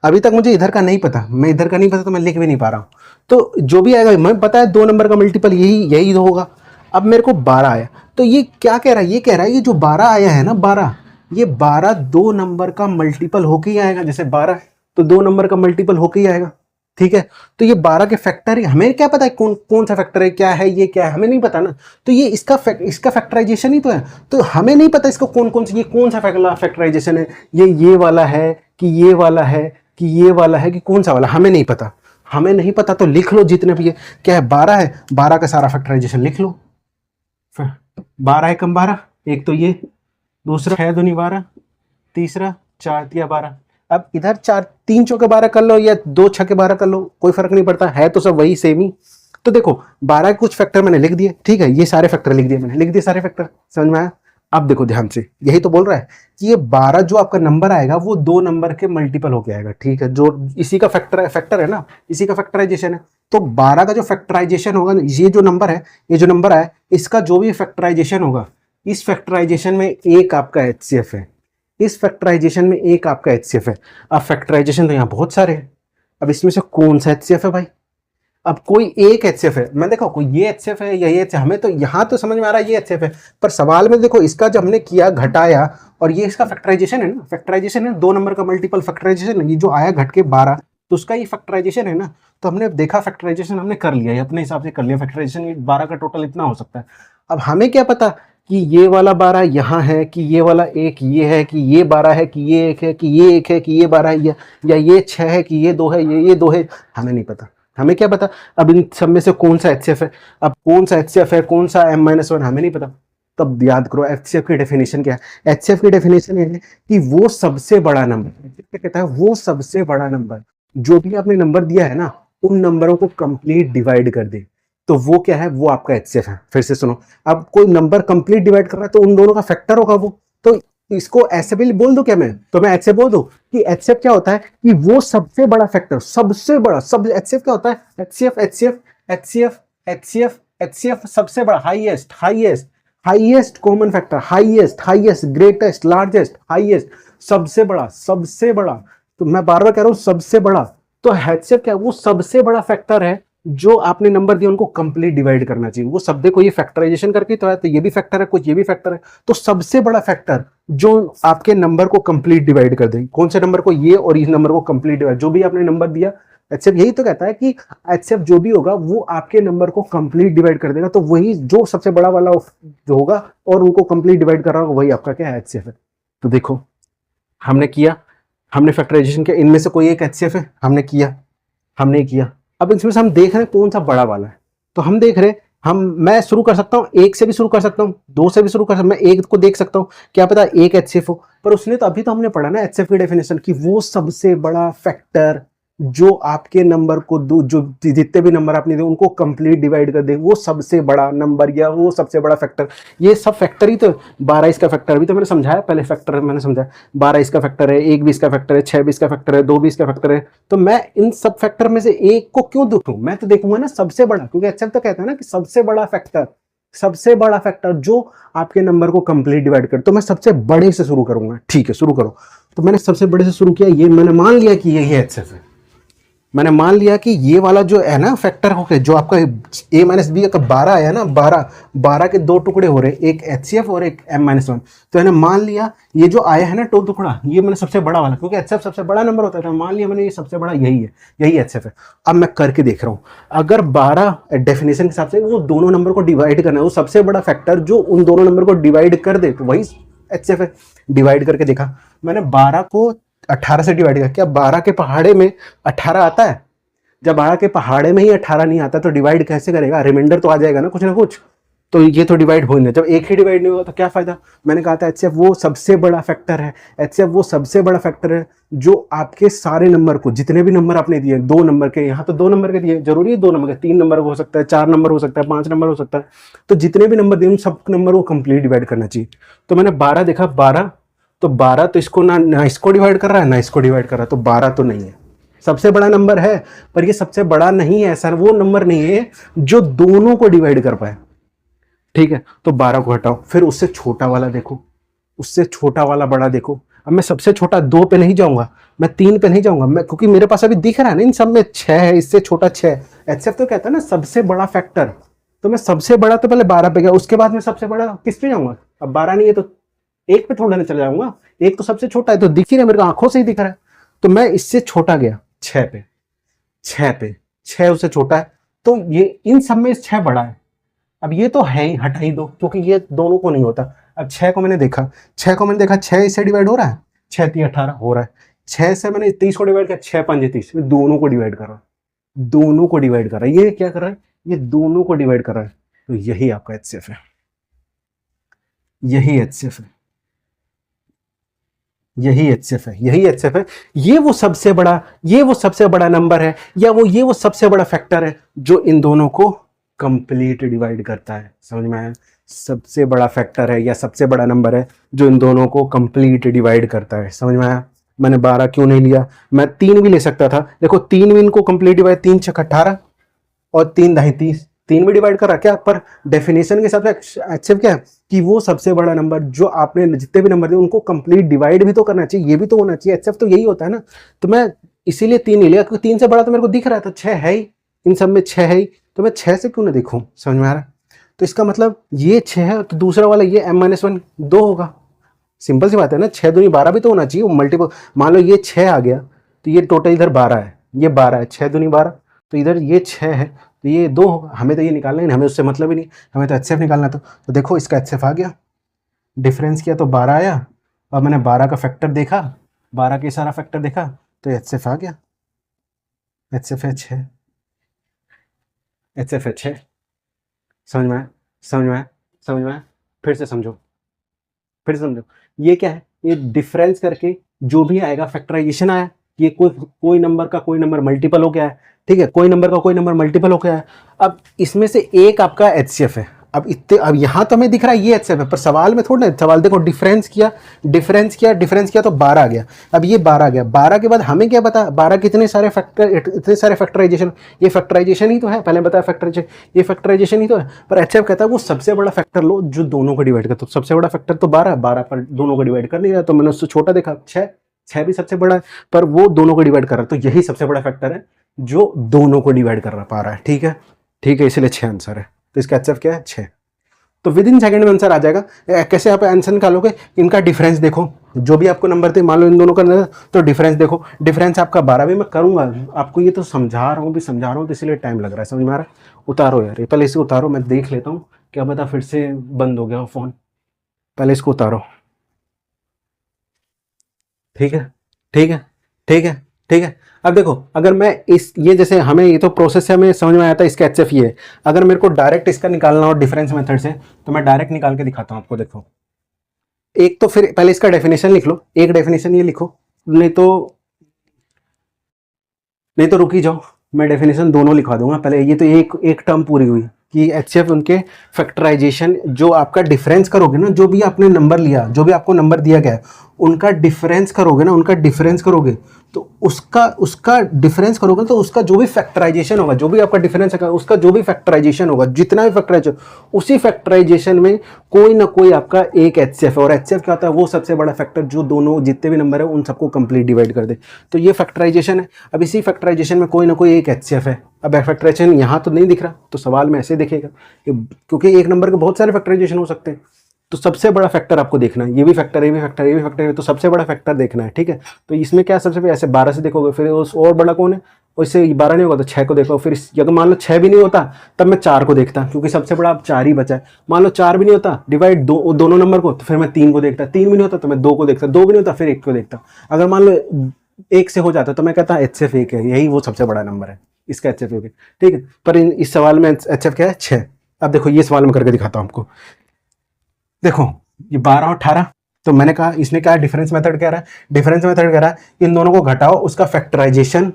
[SPEAKER 1] अभी तक मुझे इधर का नहीं पता, मैं इधर का नहीं पता तो मैं लिख भी नहीं पा रहा हूँ। तो जो भी आएगा, मैं पता है 2 नंबर का मल्टीपल यही यही होगा। अब मेरे को 12 आया, तो ये क्या कह रहा है, ये कह रहा है ये जो 12 आया है ना 12, ये 12 2 नंबर का मल्टीपल होके ही आएगा। जैसे 12 है तो 2 नंबर का मल्टीपल होके ही आएगा, ठीक है। तो ये 12 के फैक्टर, हमें क्या पता है कौन कौन सा फैक्टर है, क्या है, ये क्या है, हमें नहीं पता ना। तो ये इसका फैक्टराइजेशन ही तो है। तो हमें नहीं पता इसको कौन कौन सा, ये कौन सा फैक्टराइजेशन है, ये वाला है कि ये वाला है कि ये वाला है कि कौन सा वाला, हमें नहीं पता। हमें नहीं पता तो लिख लो जितने भी है। क्या है, 12 है, 12 का सारा फैक्टराइजेशन लिख लो। 12 एकम 12, एक तो ये, दूसरा 6 दूनी 12, तीसरा 4 तिया 12। अब इधर 4 3 चौके 12 कर लो या 2 छक्के 12 कर लो, कोई फर्क नहीं पड़ता, है तो सब वही सेम ही। तो देखो 12 के कुछ फैक्टर मैंने लिख दिए, ठीक है, ये सारे फैक्टर लिख दिए, मैंने लिख दिए सारे फैक्टर, समझ में आया। अब देखो ध्यान से, यही तो बोल रहा है कि ये 12 जो आपका नंबर आएगा वो 2 नंबर के मल्टीपल होके आएगा, ठीक है, जो इसी का फैक्टर है ना, इसी का फैक्टराइजेशन है। तो 12 का जो फैक्टराइजेशन होगा, ये जो नंबर है, ये जो नंबर है, इसका जो भी फैक्टराइजेशन होगा, इस फैक्टराइजेशन में एक आपका एचसीएफ है, इस फैक्टराइजेशन में एक आपका एचसीएफ है। अब फैक्टराइजेशन तो यहाँ बहुत सारे हैं, अब इसमें से कौन सा एचसीएफ है भाई। अब कोई एक एचसीएफ है, मैं देखो कोई ये एचसीएफ है या ये एचसीएफ, हमें तो यहाँ तो समझ में आ रहा है ये एचसीएफ है, पर सवाल में देखो इसका जब हमने किया घटाया, और ये इसका फैक्टराइजेशन है ना, फैक्टराइजेशन है 2 नंबर का मल्टीपल फैक्टराइजेशन है, ये जो आया घट के 12, तो उसका ये फैक्टराइजेशन है ना। तो हमने देखा फैक्टराइजेशन हमने कर लिया, अपने हिसाब से कर लिया फैक्टराइजेशन, 12 का टोटल इतना हो सकता है। अब हमें क्या पता कि ये वाला 12 यहाँ है, कि ये वाला एक ये है, कि ये 12 है, कि ये एक है, कि ये एक है, कि ये 12 है, या ये 6 है, कि ये 2 है, ये 2 है, हमें नहीं पता। हमें क्या पता अब इन सब में से कौन सा एचसीएफ है। अब कौन सा एचसीएफ है, कौन सा M-1, हमें नहीं पता। तब याद करो एचसीएफ की डेफिनेशन क्या है। एचसीएफ की डेफिनेशन ये है कि वो सबसे बड़ा नंबर, क्या कहता है, वो सबसे बड़ा नंबर जो भी आपने नंबर दिया है ना, उन नंबरों को कंप्लीट डिवाइड कर दे, तो वो क्या है, वो आपका एचसीएफ है। फिर से सुनो, अब कोई नंबर कंप्लीट डिवाइड कर रहा है तो उन दोनों का फैक्टर होगा वो। तो इसको ऐसे भी बोल दूं क्या मैं, तो मैं ऐसे बोल दूं कि एचसीएफ क्या होता है कि वो सबसे बड़ा फैक्टर, सबसे बड़ा, सब एचसीएफ क्या होता है, HCF HCF HCF HCF HCF सबसे बड़ा, highest highest highest common factor, highest highest greatest largest highest, सबसे बड़ा सबसे बड़ा। तो मैं बार बार कह रहा हूं सबसे बड़ा। तो एचसीएफ क्या है, वो सबसे बड़ा फैक्टर है जो आपने नंबर दिया उनको कंप्लीट डिवाइड करना चाहिए। वो सब देखो ये फैक्टराइजेशन करके तो है, तो ये भी फैक्टर है, कुछ ये भी फैक्टर है। तो सबसे बड़ा फैक्टर जो आपके नंबर को कंप्लीट डिवाइड कर देंगे, कौन से नंबर को, ये और इस नंबर को कंप्लीट डिवाइड, जो भी आपने नंबर दिया, एचसीएफ यही तो कहता है कि एचसीएफ जो भी होगा वो आपके नंबर को कंप्लीट डिवाइड कर देगा। तो वही जो सबसे बड़ा वाला जो होगा और उनको कंप्लीट डिवाइड कर रहा होगा, वही आपका क्या है, एचसीएफ है। तो देखो हमने किया, हमने फैक्टराइजेशन किया, इनमें से कोई एक एचसीएफ है, हमने किया, हमने किया। अब इसमें से हम देख रहे हैं कौन सा बड़ा वाला है। तो हम देख रहे हैं, मैं शुरू कर सकता हूँ, एक से भी शुरू कर सकता हूँ, 2 से भी शुरू कर सकता हूँ, मैं एक को देख सकता हूँ, क्या पता एक एचसीएफ हो। पर उसने तो अभी तो हमने पढ़ा ना एचसीएफ की डेफिनेशन कि वो सबसे बड़ा फैक्टर जो आपके नंबर को जो जितने भी नंबर आपने दिए उनको कंप्लीट डिवाइड कर दे, वो सबसे बड़ा नंबर या वो सबसे बड़ा फैक्टर। ये सब फैक्टर ही तो, 12 इसका फैक्टर, अभी तो मैंने समझाया, पहले फैक्टर मैंने समझाया, 12 इसका फैक्टर है, 1 भी इसका फैक्टर है, 6 भी इसका फैक्टर है, 2 भी इसका फैक्टर है। तो मैं इन सब फैक्टर में से एक को क्यों देखूं, मैं तो देखूंगा ना सबसे बड़ा, क्योंकि एचसीएफ तो कहता है ना कि सबसे बड़ा फैक्टर, सबसे बड़ा फैक्टर जो आपके नंबर को कंप्लीट डिवाइड कर। तो मैं सबसे बड़े से शुरू करूंगा, ठीक है, शुरू करो। तो मैंने सबसे बड़े से शुरू किया, ये मैंने मान लिया कि यही एचसीएफ है। मैंने मान लिया कि ये वाला जो है ना फैक्टर हो गया, जो आपका A-B का 12 आया ना, 12 के 2 टुकड़े हो रहे, एक एचसीएफ और एक M-1। तो मैंने मान लिया ये जो आया है ना 2 टुकड़ा, ये मैंने सबसे बड़ा वाला, क्योंकि एचसीएफ सबसे बड़ा नंबर होता है, तो मान लिया मैंने ये सबसे बड़ा यही है, यही एचसीएफ है। अब मैं करके देख रहा हूँ, अगर 12 डेफिनेशन के हिसाब से वो दोनों नंबर को डिवाइड करना है, वो सबसे बड़ा फैक्टर जो उन दोनों नंबर को डिवाइड कर दे, तो वही एचसीएफ है। डिवाइड करके देखा मैंने, 12 को 18 से डिवाइड किया, क्या 12 के पहाड़े में 18 आता है? जब 12 के पहाड़े में ही 18 नहीं आता तो डिवाइड कैसे करेगा, रिमाइंडर तो आ जाएगा ना कुछ ना कुछ। तो ये तो डिवाइड हो ही नहीं, जब एक ही डिवाइड नहीं हुआ तो क्या फायदा। मैंने कहा था एचसीएफ वो सबसे बड़ा फैक्टर है, एचसीएफ वो सबसे बड़ा फैक्टर है जो आपके सारे नंबर को, जितने भी नंबर आपने दिए, 2 नंबर के, यहाँ तो 2 नंबर के दिए, जरूरी है 2 नंबर के, 3 नंबर हो सकता है, 4 नंबर हो सकता है, 5 नंबर हो सकता है, तो जितने भी नंबर दिए उन सब नंबर को कंप्लीट डिवाइड करना चाहिए। तो मैंने 12 देखा, 12, तो 12 तो इसको ना इसको डिवाइड कर रहा है ना इसको डिवाइड कर रहा है, तो 12 तो नहीं है, सबसे बड़ा नंबर है पर ये सबसे बड़ा नहीं है, ऐसा वो नंबर नहीं है जो दोनों को डिवाइड कर पाए। ठीक है, तो 12 को हटाओ, फिर उससे छोटा वाला देखो, उससे छोटा वाला बड़ा देखो। अब मैं सबसे छोटा 2 पे नहीं जाऊंगा, मैं 3 पे नहीं जाऊंगा, मैं क्योंकि मेरे पास अभी दिख रहा है ना इन सब में 6 है, इससे छोटा 6। एचसीएफ तो कहता है ना सबसे बड़ा फैक्टर, तो मैं सबसे बड़ा तो पहले 12 पे गया, उसके बाद मैं सबसे बड़ा किस पे जाऊंगा। अब 12 नहीं है तो 1 पे थोड़ा ना चला जाऊंगा, 1 तो सबसे छोटा है, तो दिख ही रहा है मेरे को, आंखों से ही दिख रहा है, तो मैं इससे छोटा गया 6 पे, 6 पे, 6 उससे छोटा है, तो ये इन सब में 6 बड़ा है। अब ये तो है ही, हटा ही दो, क्योंकि ये दोनों को नहीं होता। अब 6 को मैंने देखा, 6 इससे डिवाइड हो रहा है, 6 3 18 हो रहा है, 6 से मैंने 30 को डिवाइड किया, 6 5 30, दोनों को डिवाइड कर रहा है, दोनों को डिवाइड कर रहा है। ये क्या कर रहा है, ये दोनों को डिवाइड कर रहा है, तो यही आपका एचसीएफ है, यही एचसीएफ है, यही एचसीएफ है, यही एचसीएफ है। ये वो सबसे बड़ा नंबर है, या ये वो सबसे बड़ा फैक्टर है जो इन दोनों को कंप्लीट डिवाइड करता है। समझ में आया, सबसे बड़ा फैक्टर है या सबसे बड़ा नंबर है जो इन दोनों को कंप्लीट डिवाइड करता है। समझ में आया। मैंने 12 क्यों नहीं लिया, मैं 3 भी ले सकता था, देखो 3 भी इनको कंप्लीट डिवाइड, 3 6 18 और 3 ढाई 30, 3 भी डिवाइड कर रहा क्या, पर डेफिनेशन के हिसाब से एचसीएफ क्या है कि वो सबसे बड़ा नंबर जो आपने जितने भी नंबर दिए उनको कंप्लीट डिवाइड भी तो करना चाहिए, ये भी तो होना चाहिए, एचसीएफ तो यही होता है ना। तो मैं इसीलिए 3 नहीं लिया, क्योंकि 3 से बड़ा तो मेरे को दिख रहा था, 6 है ही, इन सब में 6 है ही, तो मैं 6 से क्यों ना देखूं। समझ में आ रहा है। तो इसका मतलब ये 6 है, तो दूसरा वाला ये m-1 2 होगा, सिंपल सी बात है ना, 6 दूनी 12 भी तो होना चाहिए, मल्टीपल। मान लो ये 6 आ गया तो ये टोटल इधर 12 है, ये 12 है, 6 दूनी 12, तो इधर ये 6 है तो ये 2 होगा। हमें तो ये निकालना ही नहीं, हमें उससे मतलब ही नहीं, हमें तो एचसीएफ निकालना। तो देखो इसका एचसीएफ आ गया, डिफरेंस किया तो 12 आया, और मैंने 12 का फैक्टर देखा, 12 के सारा फैक्टर देखा, तो एचसीएफ आ गया, एचसीएफ है 6, एचसीएफ है 6। समझ में आया, समझ में आया, समझ में आया। फिर से समझो, फिर से समझो, ये क्या है, ये डिफरेंस करके जो भी आएगा फैक्टराइजेशन आया, ये कोई नंबर का कोई नंबर मल्टीपल हो गया है, ठीक है, कोई नंबर का कोई नंबर मल्टीपल हो गया है। अब इसमें से एक आपका एचसीएफ है, अब यहाँ तो हमें दिख रहा है ये एचसीएफ है, पर सवाल में थोड़ा ना, सवाल देखो डिफरेंस किया, डिफरेंस किया तो 12 आ गया। अब ये 12 आ गया, 12 के बाद हमें क्या बता, 12 कितने सारे फैक्टराइजेशन, ये फैक्टराइजेशन ही तो है, पहले बताया फैक्टराइजेशन, ये फैक्टराइजेशन ही तो है। पर एचसीएफ कहता है वो सबसे बड़ा फैक्टर लो जो दोनों को डिवाइड करता है, तो सबसे बड़ा फैक्टर तो 12 पर दोनों को डिवाइड कर नहीं रहा, तो मैंने उससे छोटा देखा 6 भी सबसे बड़ा है, पर वो दोनों को डिवाइड कर रहा है, तो यही सबसे बड़ा फैक्टर है जो दोनों को डिवाइड कर पा रहा है। ठीक है, ठीक है, इसलिए 6 आंसर है। तो इसका एचसीएफ क्या है, 6। तो विद इन सेकंड में आंसर आ जाएगा। कैसे आप आंसर निकालोगे, इनका डिफरेंस देखो, जो भी आपको नंबर थे, मान लो इन दोनों का तो डिफरेंस देखो, डिफरेंस आपका 12 भी मैं करूंगा, आपको ये तो समझा रहा हूँ तो इसलिए टाइम लग रहा है। समझ में आ रहा है। उतारो यार, पहले इसे उतारो, मैं देख लेता हूँ, क्या पता फिर से बंद हो गया हो फोन, पहले इसको उतारो। ठीक है, ठीक है, ठीक है, ठीक है। अब देखो, अगर मैं ये जैसे हमें ये तो प्रोसेस से हमें समझ में आया था, इसका एचसीएफ ये है। अगर मेरे को डायरेक्ट इसका निकालना हो डिफरेंस मेथड से, तो मैं डायरेक्ट निकाल के दिखाता हूँ आपको। देखो, एक तो फिर पहले इसका डेफिनेशन लिख लो, एक डेफिनेशन ये लिखो, नहीं तो रुक ही जाओ, मैं डेफिनेशन दोनों लिखवा दूंगा। पहले ये तो एक टर्म पूरी हुई कि एचसीएफ उनके फैक्टराइजेशन, जो आपका डिफरेंस करोगे ना, जो भी आपने नंबर लिया, जो भी आपको नंबर दिया गया है, उनका डिफरेंस करोगे ना, उनका डिफरेंस करोगे तो उसका डिफरेंस करोगे तो उसका जो भी फैक्टराइजेशन होगा, जो भी आपका डिफरेंस है उसका जो भी फैक्टराइजेशन होगा, जितना भी फैक्टराइजेशन, उसी फैक्टराइजेशन में कोई ना कोई आपका एक एचसीएफ है। और एचसीएफ क्या होता है, वो सबसे बड़ा फैक्टर जो दोनों जितने भी नंबर है उन सबको कंप्लीट डिवाइड कर दे। तो ये फैक्टराइजेशन है। अब इसी फैक्टराइजेशन में कोई ना कोई एक एचसीएफ है। अब फैक्टराइजेशन यहाँ तो नहीं दिख रहा, तो सवाल में ऐसे दिखेगा, क्योंकि एक नंबर के बहुत सारे फैक्टराइजेशन हो सकते हैं। तो सबसे बड़ा फैक्टर आपको देखना है, ये भी फैक्टर, ये भी फैक्टर, ये भी फैक्टर, तो सबसे बड़ा फैक्टर देखना है। ठीक है, तो इसमें क्या सबसे पहले ऐसे 12 से देखोगे, फिर उस और बड़ा कौन है, उससे 12 नहीं होगा तो 6 को देखो, फिर या तो मान लो 6 भी नहीं होता तब मैं 4 को देखता, क्योंकि सबसे बड़ा अब 4 ही बचा है। मान लो 4 भी नहीं होता डिवाइड दोनों नंबर को, तो फिर मैं 3 को देखता, 3 भी नहीं होता तो मैं 2 को देखता, 2 भी नहीं होता फिर 1 को देखता। अगर मान लो 1 से हो जाता तो मैं कहता एचसीएफ 1 है, यही वो सबसे बड़ा नंबर है, इसका एचसीएफ 1 है। ठीक है, पर इस सवाल में एचसीएफ क्या है, 6। अब देखो ये सवाल मैं करके दिखाता हूँ आपको। देखो ये 12 और 18, तो मैंने कहा इसने क्या डिफरेंस मेथड कह रहा है, डिफरेंस मेथड कह रहा है इन दोनों को घटाओ, उसका फैक्टराइजेशन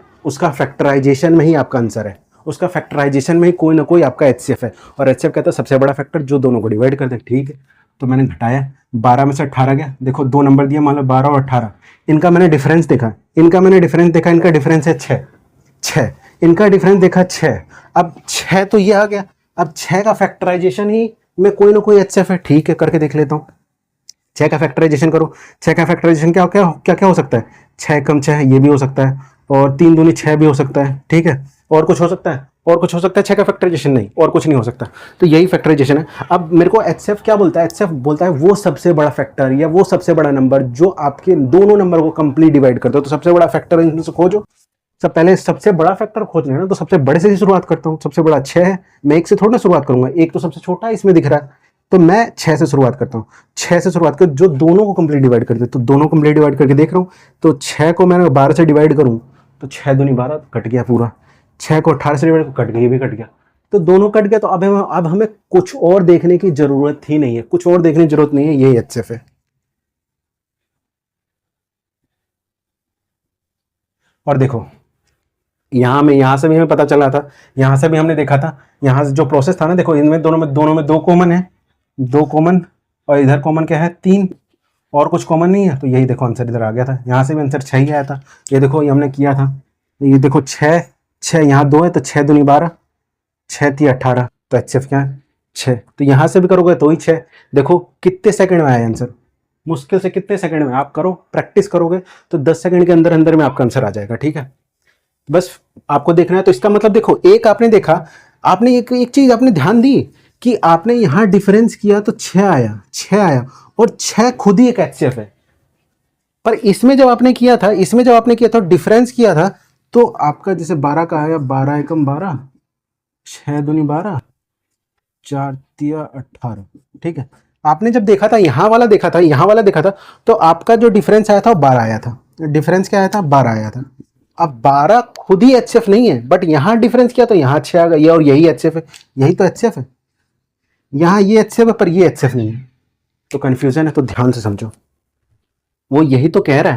[SPEAKER 1] में ही आपका आंसर है, उसका फैक्टराइजेशन में ही कोई ना कोई आपका एचसीएफ है, और एचसीएफ कहता है सबसे बड़ा फैक्टर जो दोनों को डिवाइड कर दे। ठीक है, तो मैंने घटाया, 12 में से 18 गया, देखो 2 नंबर दिया, मान लो 12 और 18, इनका मैंने डिफरेंस देखा, इनका डिफरेंस है 6, इनका डिफरेंस देखा 6, अब 6 तो ये आ गया, अब 6 का फैक्टराइजेशन ही में कोई ना कोई एचसीएफ है। ठीक है, करके देख लेता हूँ, 6 का फैक्टराइजेशन करो, 6 का फैक्टराइजेशन क्या क्या क्या क्या हो सकता है, 6 कम 6 ये भी हो सकता है, और 3 दूनी 6 भी हो सकता है। ठीक है, और कुछ हो सकता है, और कुछ हो सकता है, 6 का फैक्टराइजेशन नहीं, और कुछ नहीं हो सकता, तो यही फैक्टराइजेशन है। अब मेरे को एचसीएफ क्या बोलता है, एचसीएफ बोलता है वो सबसे बड़ा फैक्टर या वो सबसे बड़ा नंबर जो आपके दोनों नंबर को कंप्लीट डिवाइड करते हो। तो सबसे बड़ा फैक्टर इनमें से खोजो, सब पहले सबसे बड़ा फैक्टर खोज लेना, तो सबसे बड़े से ही शुरुआत करता हूँ, सबसे बड़ा 6 है, मैं 1 से थोड़ा ना शुरुआत करूंगा, 1 तो सबसे छोटा है इसमें दिख रहा है, तो मैं 6 से शुरुआत करता हूँ, 6 से शुरुआत कर जो दोनों को कंप्लीट डिवाइड करते, तो दोनों कंप्लीट डिवाइड करके देख रहा हूँ, तो 6 को मैंने 12 से डिवाइड करूँ तो 6 दूनी 12 कट गया पूरा, 6 को 18 से डिवाइड कट गया, ये भी कट गया, तो दोनों कट गया, तो अब हमें कुछ और देखने की जरूरत ही नहीं है, कुछ और देखने की जरूरत नहीं है, ये एचसीएफ है। और देखो यहां से भी हमें पता चला था, यहां से भी हमने देखा था, यहां से जो प्रोसेस था ना, देखो इनमें दोनों में 2 कॉमन है, 2 कॉमन, और इधर कॉमन क्या है 3, और कुछ कॉमन नहीं है, तो यही देखो आंसर इधर आ गया था, यहाँ से भी आंसर 6 ही आया था। ये देखो ये हमने किया था, ये देखो 6 यहाँ 2 है, तो 6 दूनी 12, 6 थी 18, तो एचसीएफ क्या है 6, तो यहाँ से भी करोगे तो ही 6। देखो कितने सेकंड में आया आंसर, मुश्किल से कितने सेकंड में, आप करो प्रैक्टिस करोगे तो 10 सेकंड के अंदर अंदर में आपका आंसर आ जाएगा। ठीक है, बस आपको देखना है। तो इसका मतलब देखो, एक आपने देखा, आपने एक चीज आपने ध्यान दी कि आपने यहां डिफरेंस किया तो 6 आया, और 6 खुद ही एक एचसीएफ है, पर इसमें जब आपने किया था डिफरेंस किया था, तो आपका जैसे 12 का आया, 12 एकम 12, 6 दूनी 12, 4 तिया 18। ठीक है, आपने जब देखा था यहाँ वाला देखा था, तो आपका जो डिफरेंस आया था वो 12 आया था, डिफरेंस क्या आया था 12 आया था। अब 12 खुद ही एचसीएफ नहीं है, बट यहां डिफरेंस किया तो यहां 6 आ गया, और यही एचसीएफ है, यही तो एचसीएफ है, यहां ये एचसीएफ है पर ये एचसीएफ नहीं है, तो कंफ्यूजन है, तो ध्यान से समझो। वो यही तो कह रहा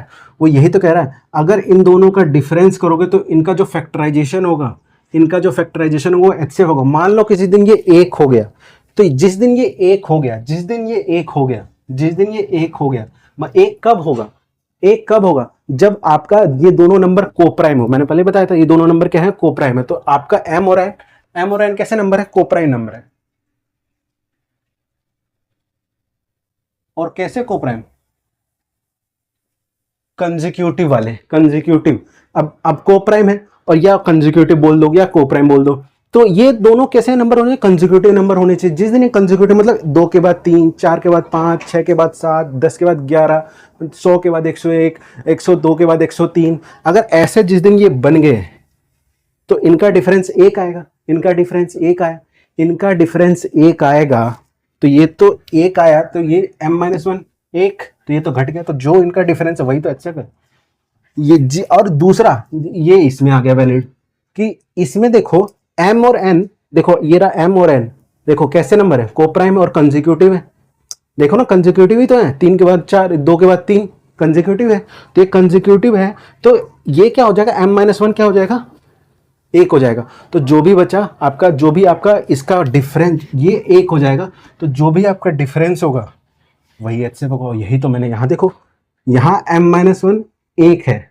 [SPEAKER 1] है, अगर इन दोनों का डिफरेंस करोगे तो इनका जो फैक्टराइजेशन होगा, वो एचसीएफ होगा। मान लो किसी दिन ये 1 हो गया, तो जिस दिन ये 1 हो गया, एक कब होगा, जब आपका ये दोनों नंबर कोप्राइम हो। मैंने पहले बताया था ये दोनों नंबर क्या है, कोप्राइम है, तो आपका एम और एन कैसे नंबर है, कोप्राइम नंबर है। और कैसे कोप्राइम, कंसेक्यूटिव वाले, अब कोप्राइम है, और या कंसेक्यूटिव बोल दो या कोप्राइम बोल दो, तो ये दोनों कैसे नंबर होने, कंसेक्यूटिव नंबर होने चाहिए। जिस दिन ये कंसेक्यूटिव मतलब 2 के बाद 3, 4 के बाद 5, 6 के बाद 7, 10 के बाद 11, 100 के बाद 101, 102 के बाद 103, अगर ऐसे जिस दिन ये बन गए तो इनका डिफरेंस 1 आएगा, इनका डिफरेंस 1 आएगा, तो ये तो 1 आया, तो ये m-1 1, तो ये तो घट गया, तो जो इनका डिफरेंस है वही तो एचसीएफ है ये जी। और दूसरा ये इसमें आ गया वैलिड, कि इसमें देखो m और n, देखो ये रहा m और n, देखो कैसे नंबर है, कोप्राइम और कंसेक्यूटिव है, देखो ना कंसेक्यूटिव ही तो है, 3 के बाद 4, 2 के बाद 3 कंसेक्यूटिव है, तो ये कंसेक्यूटिव है, तो ये क्या हो जाएगा, m-1 क्या हो जाएगा, 1 हो जाएगा, तो जो भी आपका इसका डिफरेंस ये 1 हो जाएगा, तो जो भी आपका डिफरेंस होगा वही एचसीएफ होगा। यही तो मैंने यहाँ देखो, यहाँ m-1 1 है,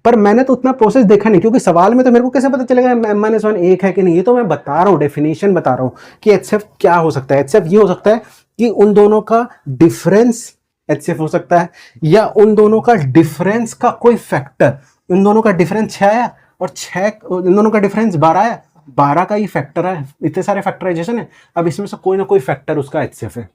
[SPEAKER 1] पर मैंने तो उतना प्रोसेस देखा नहीं, क्योंकि सवाल में तो मेरे को कैसे पता चलेगा m-1 1 है कि नहीं, ये तो मैं बता रहा हूँ, डेफिनेशन बता रहा हूँ कि एचसीएफ क्या हो सकता है। एचसीएफ ये हो सकता है कि उन दोनों का डिफरेंस एचसीएफ हो सकता है, या उन दोनों का डिफरेंस का कोई फैक्टर, इन दोनों का डिफरेंस 6 आया और 6, इन दोनों का डिफरेंस 12 आया, 12 का ही फैक्टर है, इतने सारे फैक्टराइजेशन है, अब इसमें से कोई ना कोई फैक्टर उसका एचसीएफ है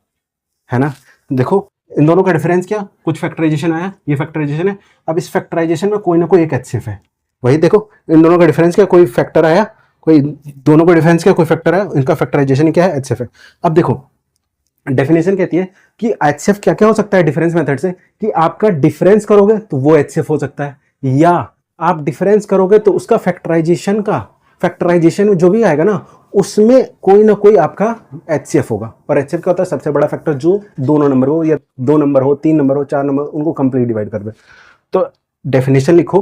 [SPEAKER 1] ना। देखो इन दोनों का डिफरेंस क्या, कुछ फैक्टराइजेशन आया, ये फैक्टराइजेशन है, अब इस फैक्टराइजेशन में कोई ना कोई एक एचसीएफ है, वही देखो इन दोनों का डिफरेंस क्या, कोई फैक्टर आया, दोनों का डिफरेंस क्या, कोई फैक्टर आया, इनका फैक्टराइजेशन क्या है, एचसीएफ है। अब देखो डेफिनेशन कहती है कि एचसीएफ क्या क्या हो सकता है डिफरेंस मेथड से, कि आपका डिफरेंस करोगे तो वो एचसीएफ हो सकता है, या आप डिफरेंस करोगे तो उसका फैक्टराइजेशन जो भी आएगा ना, उसमें कोई ना कोई आपका HCF होगा। और HCF क्या होता है? सबसे बड़ा फैक्टर जो दोनों नंबर हो, या 2 नंबर हो, 3 नंबर हो, 4 नंबर, उनको कंप्लीट डिवाइड कर दे। तो डेफिनेशन लिखो,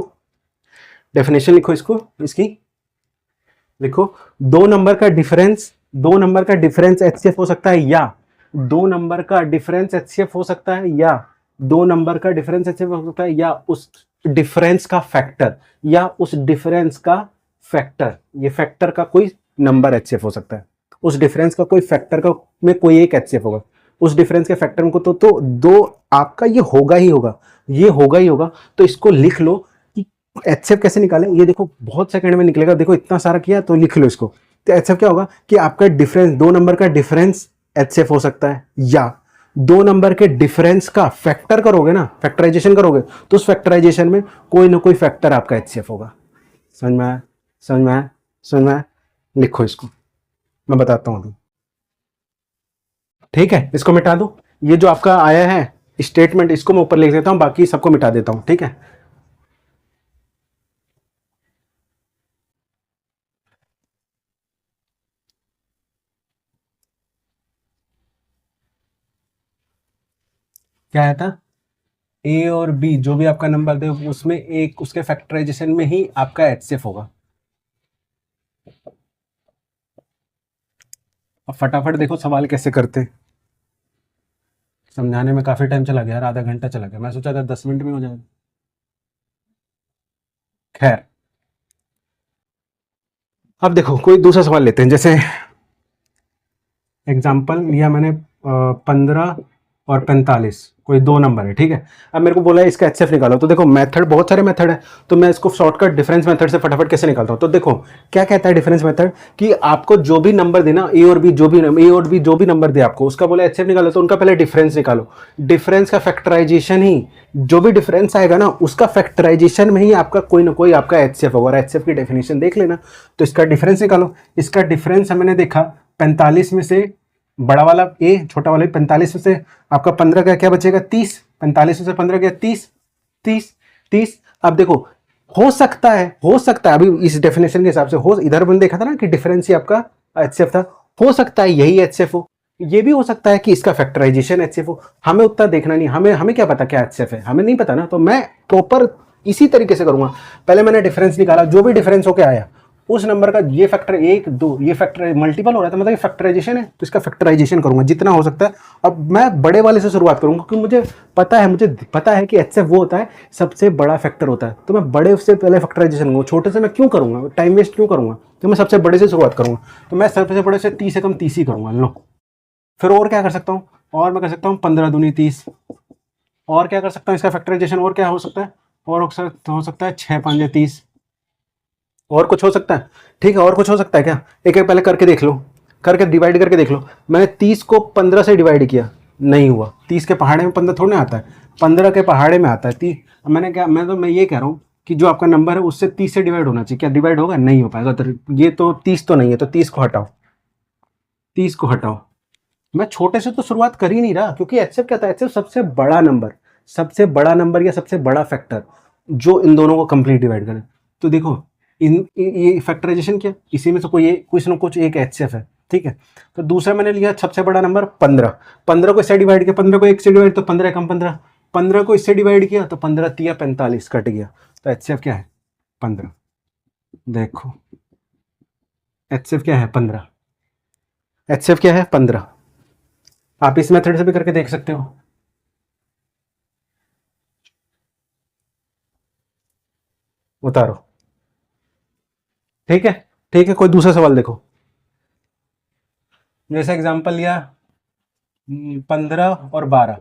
[SPEAKER 1] डेफिनेशन लिखो, इसको इसकी लिखो। 2 नंबर का डिफरेंस, 2 नंबर का डिफरेंस HCF हो सकता है, या 2 नंबर का डिफरेंस HCF हो सकता है, या 2 नंबर का डिफरेंस HCF हो सकता है, या उस डिफरेंस का फैक्टर, या उस डिफरेंस का फैक्टर, ये फैक्टर का कोई नंबर HCF हो सकता है। उस डिफरेंस का कोई फैक्टर का में कोई एक HCF होगा, उस डिफरेंस के फैक्टर को तो दो आपका ये होगा ही होगा, ये होगा ही होगा। तो इसको लिख लो कि HCF कैसे निकालें। ये देखो बहुत सेकंड में निकलेगा, देखो इतना सारा किया, तो लिख लो इसको। तो HCF क्या होगा कि आपका डिफरेंस, 2 नंबर का डिफरेंस HCF हो सकता है, या 2 नंबर के डिफरेंस का फैक्टर करोगे ना, फैक्टराइजेशन करोगे, तो उस फैक्टराइजेशन में कोई ना कोई फैक्टर आपका HCF होगा। समझ में आया? समझ में आया? समझ में आया? लिखो इसको, मैं बताता हूं अभी। ठीक है, इसको मिटा दो। ये जो आपका आया है स्टेटमेंट, इसको मैं ऊपर लिख देता हूं, बाकी सबको मिटा देता हूं। ठीक है, क्या आया था? ए और बी जो भी आपका नंबर दे, उसमें एक उसके फैक्टराइजेशन में ही आपका HCF होगा। अब फटाफट देखो सवाल कैसे करते हैं। समझाने में काफी टाइम चला गया यार, आधा घंटा चला गया, मैं सोचा था 10 मिनट में हो जाएगा। खैर, अब देखो कोई दूसरा सवाल लेते हैं। जैसे एग्जाम्पल लिया मैंने 15 और 45, कोई 2 नंबर है। ठीक है, अब मेरे को बोला है इसका HCF निकालो। तो देखो मेथड, बहुत सारे मेथड है, तो मैं इसको शॉर्टकट डिफरेंस मेथड से फटाफट कैसे निकालता हूँ। तो देखो क्या कहता है डिफरेंस मेथड, कि आपको जो भी नंबर देना, ए और बी जो भी नंबर दे आपको, उसका बोला HCF निकालो, तो उनका पहले डिफरेंस निकालो। डिफरेंस का फैक्टराइजेशन ही, जो भी डिफरेंस आएगा ना, उसका फैक्टराइजेशन में ही आपका कोई ना कोई आपका HCF होगा। और HCF की डेफिनेशन देख लेना। तो इसका डिफरेंस निकालो। इसका डिफरेंस मैंने देखा 45 में से बड़ा वाला ए, छोटा वाला 45 में से आपका 15 का क्या बचेगा? 30। 45 में से 15 गया 30, 30, 30। अब देखो हो सकता है, अभी इस डेफिनेशन के हिसाब से हो, इधर मैंने देखा था ना कि डिफरेंस ही आपका HCF था, हो सकता है यही HCF हो, ये भी हो सकता है कि इसका फैक्टराइजेशन HCF हो। हमें उतना देखना नहीं, हमें क्या पता क्या HCF है, हमें नहीं पता ना। तो मैं प्रॉपर इसी तरीके से करूंगा। पहले मैंने डिफरेंस निकाला, जो भी डिफरेंस होके आया, उस नंबर का ये फैक्टर 1 2, ये फैक्टर मल्टीपल हो रहा था, मतलब ये फैक्टराइजेशन है, तो इसका फैक्टराइजेशन करूंगा जितना हो सकता है। अब मैं बड़े वाले से शुरुआत करूंगा, क्योंकि मुझे पता है कि HCF वो होता है, सबसे बड़ा फैक्टर होता है। तो मैं बड़े से पहले फैक्टराइजेशन करूंगा, छोटे से मैं क्यों करूंगा, टाइम वेस्ट क्यों करूंगा। तो मैं सबसे बड़े से शुरुआत करूंगा, तो मैं सबसे बड़े से 30 से कम 30 ही करूंगा। लो, फिर और क्या कर सकता हूँ, और मैं कर सकता हूँ 15 दूनी 30। और क्या कर सकता हूँ इसका फैक्टराइजेशन, और क्या हो सकता है, और हो सकता है 6 5 30। और कुछ हो सकता है? ठीक है, और कुछ हो सकता है क्या? एक एक पहले करके देख लो, करके डिवाइड करके देख लो। मैंने 30 को 15 से डिवाइड किया, नहीं हुआ। 30 के पहाड़े में 15 थोड़ा ना आता है, 15 के पहाड़े में आता है 30। मैं ये कह रहा हूँ कि जो आपका नंबर है उससे 30 से डिवाइड होना चाहिए। क्या डिवाइड होगा? नहीं हो पाएगा। तो ये तो 30 तो नहीं है, तो 30 को हटाओ, 30 को हटाओ। मैं छोटे से तो शुरुआत कर ही नहीं रहा, क्योंकि HCF क्या था? HCF सबसे बड़ा नंबर, सबसे बड़ा नंबर या सबसे बड़ा फैक्टर जो इन दोनों को कंप्लीट डिवाइड करे। तो देखो ये फैक्टराइजेशन क्या, इसी में से कुछ ना कुछ एक HCF है। ठीक है, तो दूसरा मैंने लिया सबसे बड़ा नंबर 15। 15 को इससे डिवाइड किया, 15 को 1 से डिवाइड, तो 15 कम 15। 15 को इससे डिवाइड किया, तो 15 तिया 45 कट गया। तो HCF क्या है? 15। देखो HCF क्या है? 15। HCF क्या है? 15। आप इस मेथड से भी करके देख सकते हो। उतारो। ठीक है, ठीक है, कोई दूसरा सवाल देखो। जैसे एग्जांपल लिया 15 और 12,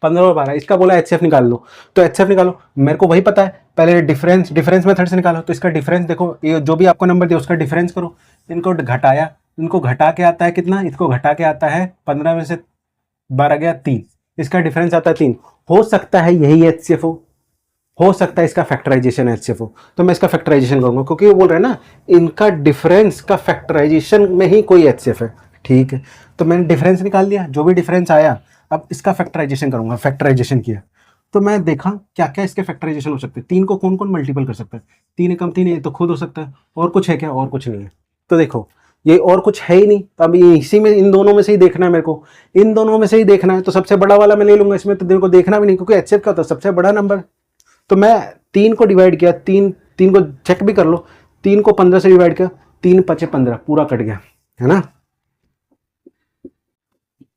[SPEAKER 1] 15 और 12, इसका बोला HCF निकाल लो। तो HCF निकालो, मेरे को वही पता है, पहले डिफरेंस मेथड से निकालो। तो इसका डिफरेंस देखो, ये जो भी आपको नंबर दिया उसका डिफरेंस करो। इनको घटाया, इनको घटा के आता है कितना, इसको घटा के आता है 15 में से 12 गया 3, इसका डिफरेंस आता है 3। हो सकता है यही HCF हो सकता है इसका फैक्टराइजेशन HCF हो। तो मैं इसका फैक्टराइजेशन करूंगा, क्योंकि वो बोल रहे हैं ना इनका डिफरेंस का फैक्टराइजेशन में ही कोई HCF है। ठीक है, तो मैंने डिफरेंस निकाल लिया, जो भी डिफरेंस आया, अब इसका फैक्टराइजेशन करूंगा। फैक्टराइजेशन किया तो मैं देखा क्या क्या इसके फैक्टराइजेशन हो सकते हैं। 3 को कौन कौन मल्टीपल कर सकता है? 3 एकम 3 है, तो खुद हो सकता है। और कुछ है क्या? और कुछ नहीं है। तो देखो ये और कुछ है ही नहीं, तो अब ये इसी में इन दोनों में से ही देखना है मेरे को, इन दोनों में से ही देखना है, तो सबसे बड़ा वाला मैं ले लूंगा इसमें, तो मेरे को देखना भी नहीं, क्योंकि एचसीएफ क्या होता है, सबसे बड़ा नंबर। तो मैं 3 को डिवाइड किया, 3 को चेक भी कर लो, 3 को 15 से डिवाइड किया, 3 5 15 पूरा कट गया, है ना,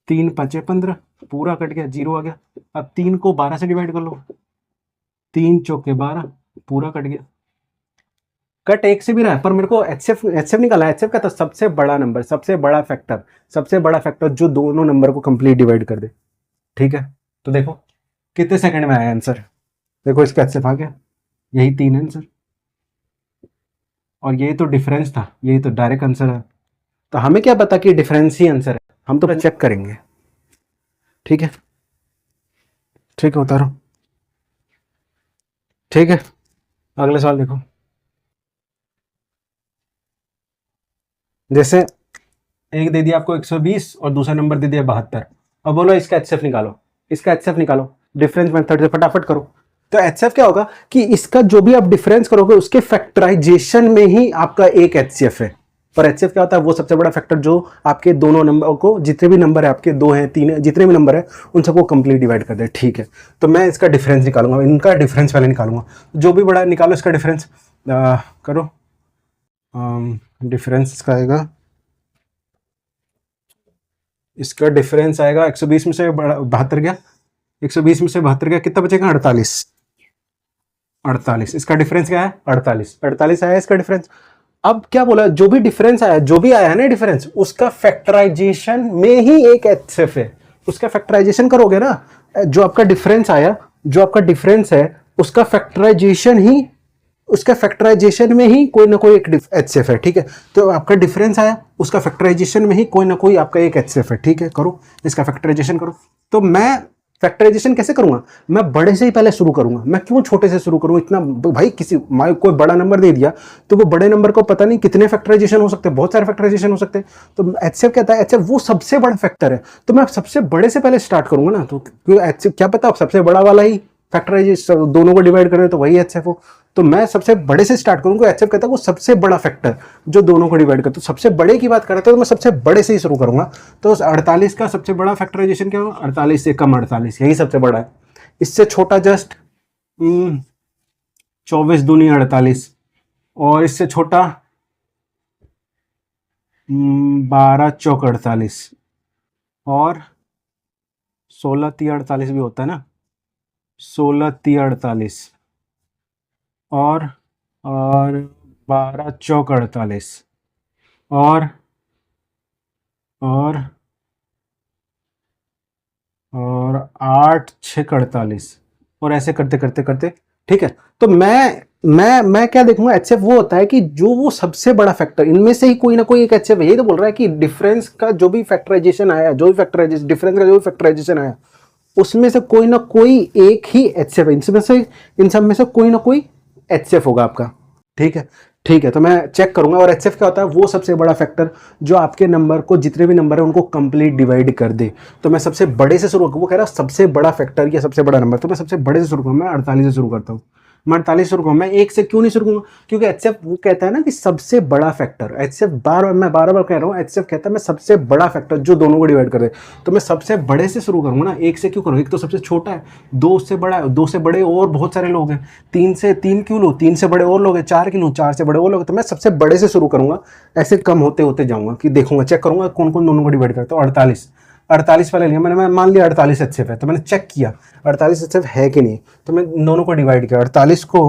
[SPEAKER 1] 3 5 15 पूरा कट गया, 0 आ गया। अब 3 को 12 से डिवाइड कर लो, 3 चौके 12 पूरा कट गया। कट एक से भी रहा है, पर मेरे को एचसीएफ निकाला है। एचसीएफ का था सबसे बड़ा नंबर, सबसे बड़ा फैक्टर, सबसे बड़ा फैक्टर जो दोनों नंबर को कंप्लीट डिवाइड कर दे, ठीक है। तो देखो कितने सेकंड में आया आंसर, देखो इसका एचसीएफ आ गया, यही 3 आंसर, और यही तो डिफरेंस था, यही तो डायरेक्ट आंसर है। तो हमें क्या पता कि डिफरेंस ही आंसर है, हम तो चेक करेंगे, ठीक है, ठीक है, उतारो, ठीक है। अगले सवाल देखो, जैसे एक दे दिया आपको 120 और दूसरा नंबर दे दिया 72। अब बोलो इसका एचसीएफ निकालो, इसका एचसीएफ निकालो, डिफरेंस मेथड से फटाफट करो। तो एचसीएफ क्या होगा कि इसका जो भी आप डिफरेंस करोगे उसके फैक्टराइजेशन में ही आपका एक एचसीएफ है। पर एचसीएफ क्या होता है, वो सबसे बड़ा फैक्टर जो आपके दोनों नंबर को, जितने भी नंबर है आपके, 2 हैं 3 है, जितने भी नंबर है उन सबको कंप्लीट डिवाइड कर दे, ठीक है। तो मैं इसका डिफरेंस निकालूंगा, इनका डिफरेंस पहले निकालूंगा, जो भी बड़ा निकालो इसका डिफरेंस करो। डिफरेंस इसका आएगा, इसका डिफरेंस आएगा 120 में से 72 गया, 120 में से 72 गया, कितना बचेगा 48, 48 इसका डिफरेंस क्या है, 48, 48 आया इसका डिफरेंस। अब क्या बोला, जो भी डिफरेंस आया, जो भी आया है ना डिफरेंस, उसका फैक्टराइजेशन में ही एक एचसीएफ है। उसका फैक्टराइजेशन करोगे ना, जो आपका डिफरेंस आया, जो आपका डिफरेंस है उसका फैक्टराइजेशन ही, उसका फैक्टराइजेशन में ही कोई ना कोई एक एचसीएफ है, ठीक है। तो आपका डिफरेंस आया, उसका फैक्टराइजेशन में ही कोई ना कोई आपका एक एचसीएफ है, ठीक है। करो इसका फैक्टराइजेशन करो। तो मैं फैक्टराइजेशन कैसे करूंगा, मैं बड़े से ही पहले शुरू करूंगा, मैं क्यों छोटे से शुरू करूं इतना, भाई किसी कोई बड़ा नंबर दे दिया तो वो बड़े नंबर को पता नहीं कितने फैक्टराइजेशन हो सकते हैं, बहुत सारे फैक्टराइजेशन हो सकते हैं। तो एचसीएफ कहता है एचसीएफ वो सबसे बड़ा फैक्टर है, तो मैं सबसे बड़े से पहले स्टार्ट करूंगा ना, तो एचसीएफ क्या पता सबसे बड़ा वाला ही फैक्टराइजेशन दोनों को डिवाइड करें तो वही एचसीएफ हो। तो मैं सबसे बड़े से स्टार्ट करूंगा, एचसीएफ कहता है वो सबसे बड़ा फैक्टर जो दोनों को डिवाइड करता है, तो सबसे बड़े की बात कर रहा था तो मैं सबसे बड़े से ही शुरू करूंगा। तो 48 का सबसे बड़ा फैक्टराइजेशन क्या होगा, 48 से कम 48, यही सबसे बड़ा है। इससे छोटा जस्ट 24 दूनी 48, और इससे छोटा 12 चौक 48, और 16 3 48 भी होता है ना, 16 3 48, और 12 चौक 48, और 8 6 48, और ऐसे करते करते करते, ठीक है। तो मैं क्या देखूंगा, एचसीएफ वो होता है कि जो वो सबसे बड़ा फैक्टर, इनमें से ही कोई ना कोई एक एचसीएफ है। यही तो बोल रहा है कि डिफरेंस का जो भी फैक्टराइजेशन आया, जो भी फैक्टराइजेशन, डिफरेंस का जो भी फैक्टराइजेशन आया, उसमें से कोई ना कोई एक ही एचसीएफ है, इन सब में से कोई ना कोई एचसीएफ होगा आपका, ठीक है, ठीक है। तो मैं चेक करूंगा, और एचसीएफ क्या होता है, वो सबसे बड़ा फैक्टर जो आपके नंबर को, जितने भी नंबर है उनको कंप्लीट डिवाइड कर दे। तो मैं सबसे बड़े से शुरू, वो कह रहा है सबसे बड़ा फैक्टर या सबसे बड़ा नंबर, तो मैं सबसे बड़े से शुरू करूंगा, मैं 48 से शुरू करता हूँ। मैं 48 शुरू करूंगा, मैं 1 से क्यों नहीं शुरू करूंगा, क्योंकि एचसीएफ वो कहता है ना कि सबसे बड़ा फैक्टर, एचसीएफ मैं बार बार कह रहा हूँ, एचसीएफ कहता है मैं सबसे बड़ा फैक्टर जो दोनों को डिवाइड कर दे। तो मैं सबसे बड़े से शुरू करूंगा ना, 1 से क्यों करूँ, एक तो सबसे छोटा है, 2 से बड़ा है, 2 से बड़े और बहुत सारे लोग हैं, 3 क्यों लूँ, 3 से बड़े और लोग हैं, 4 क्यों लूँ, 4 से बड़े और लोग हैं। तो मैं सबसे बड़े से शुरू करूंगा, ऐसे कम होते होते जाऊंगा, कि देखूंगा, चेक करूंगा कौन कौन दोनों को डिवाइड करता हूँ। 48 वाले लिया मैंने, मैं मान लिया 48 एचसीएफ है, तो मैंने चेक किया 48 एचसीएफ है कि नहीं, तो मैं दोनों को डिवाइड किया। 48 को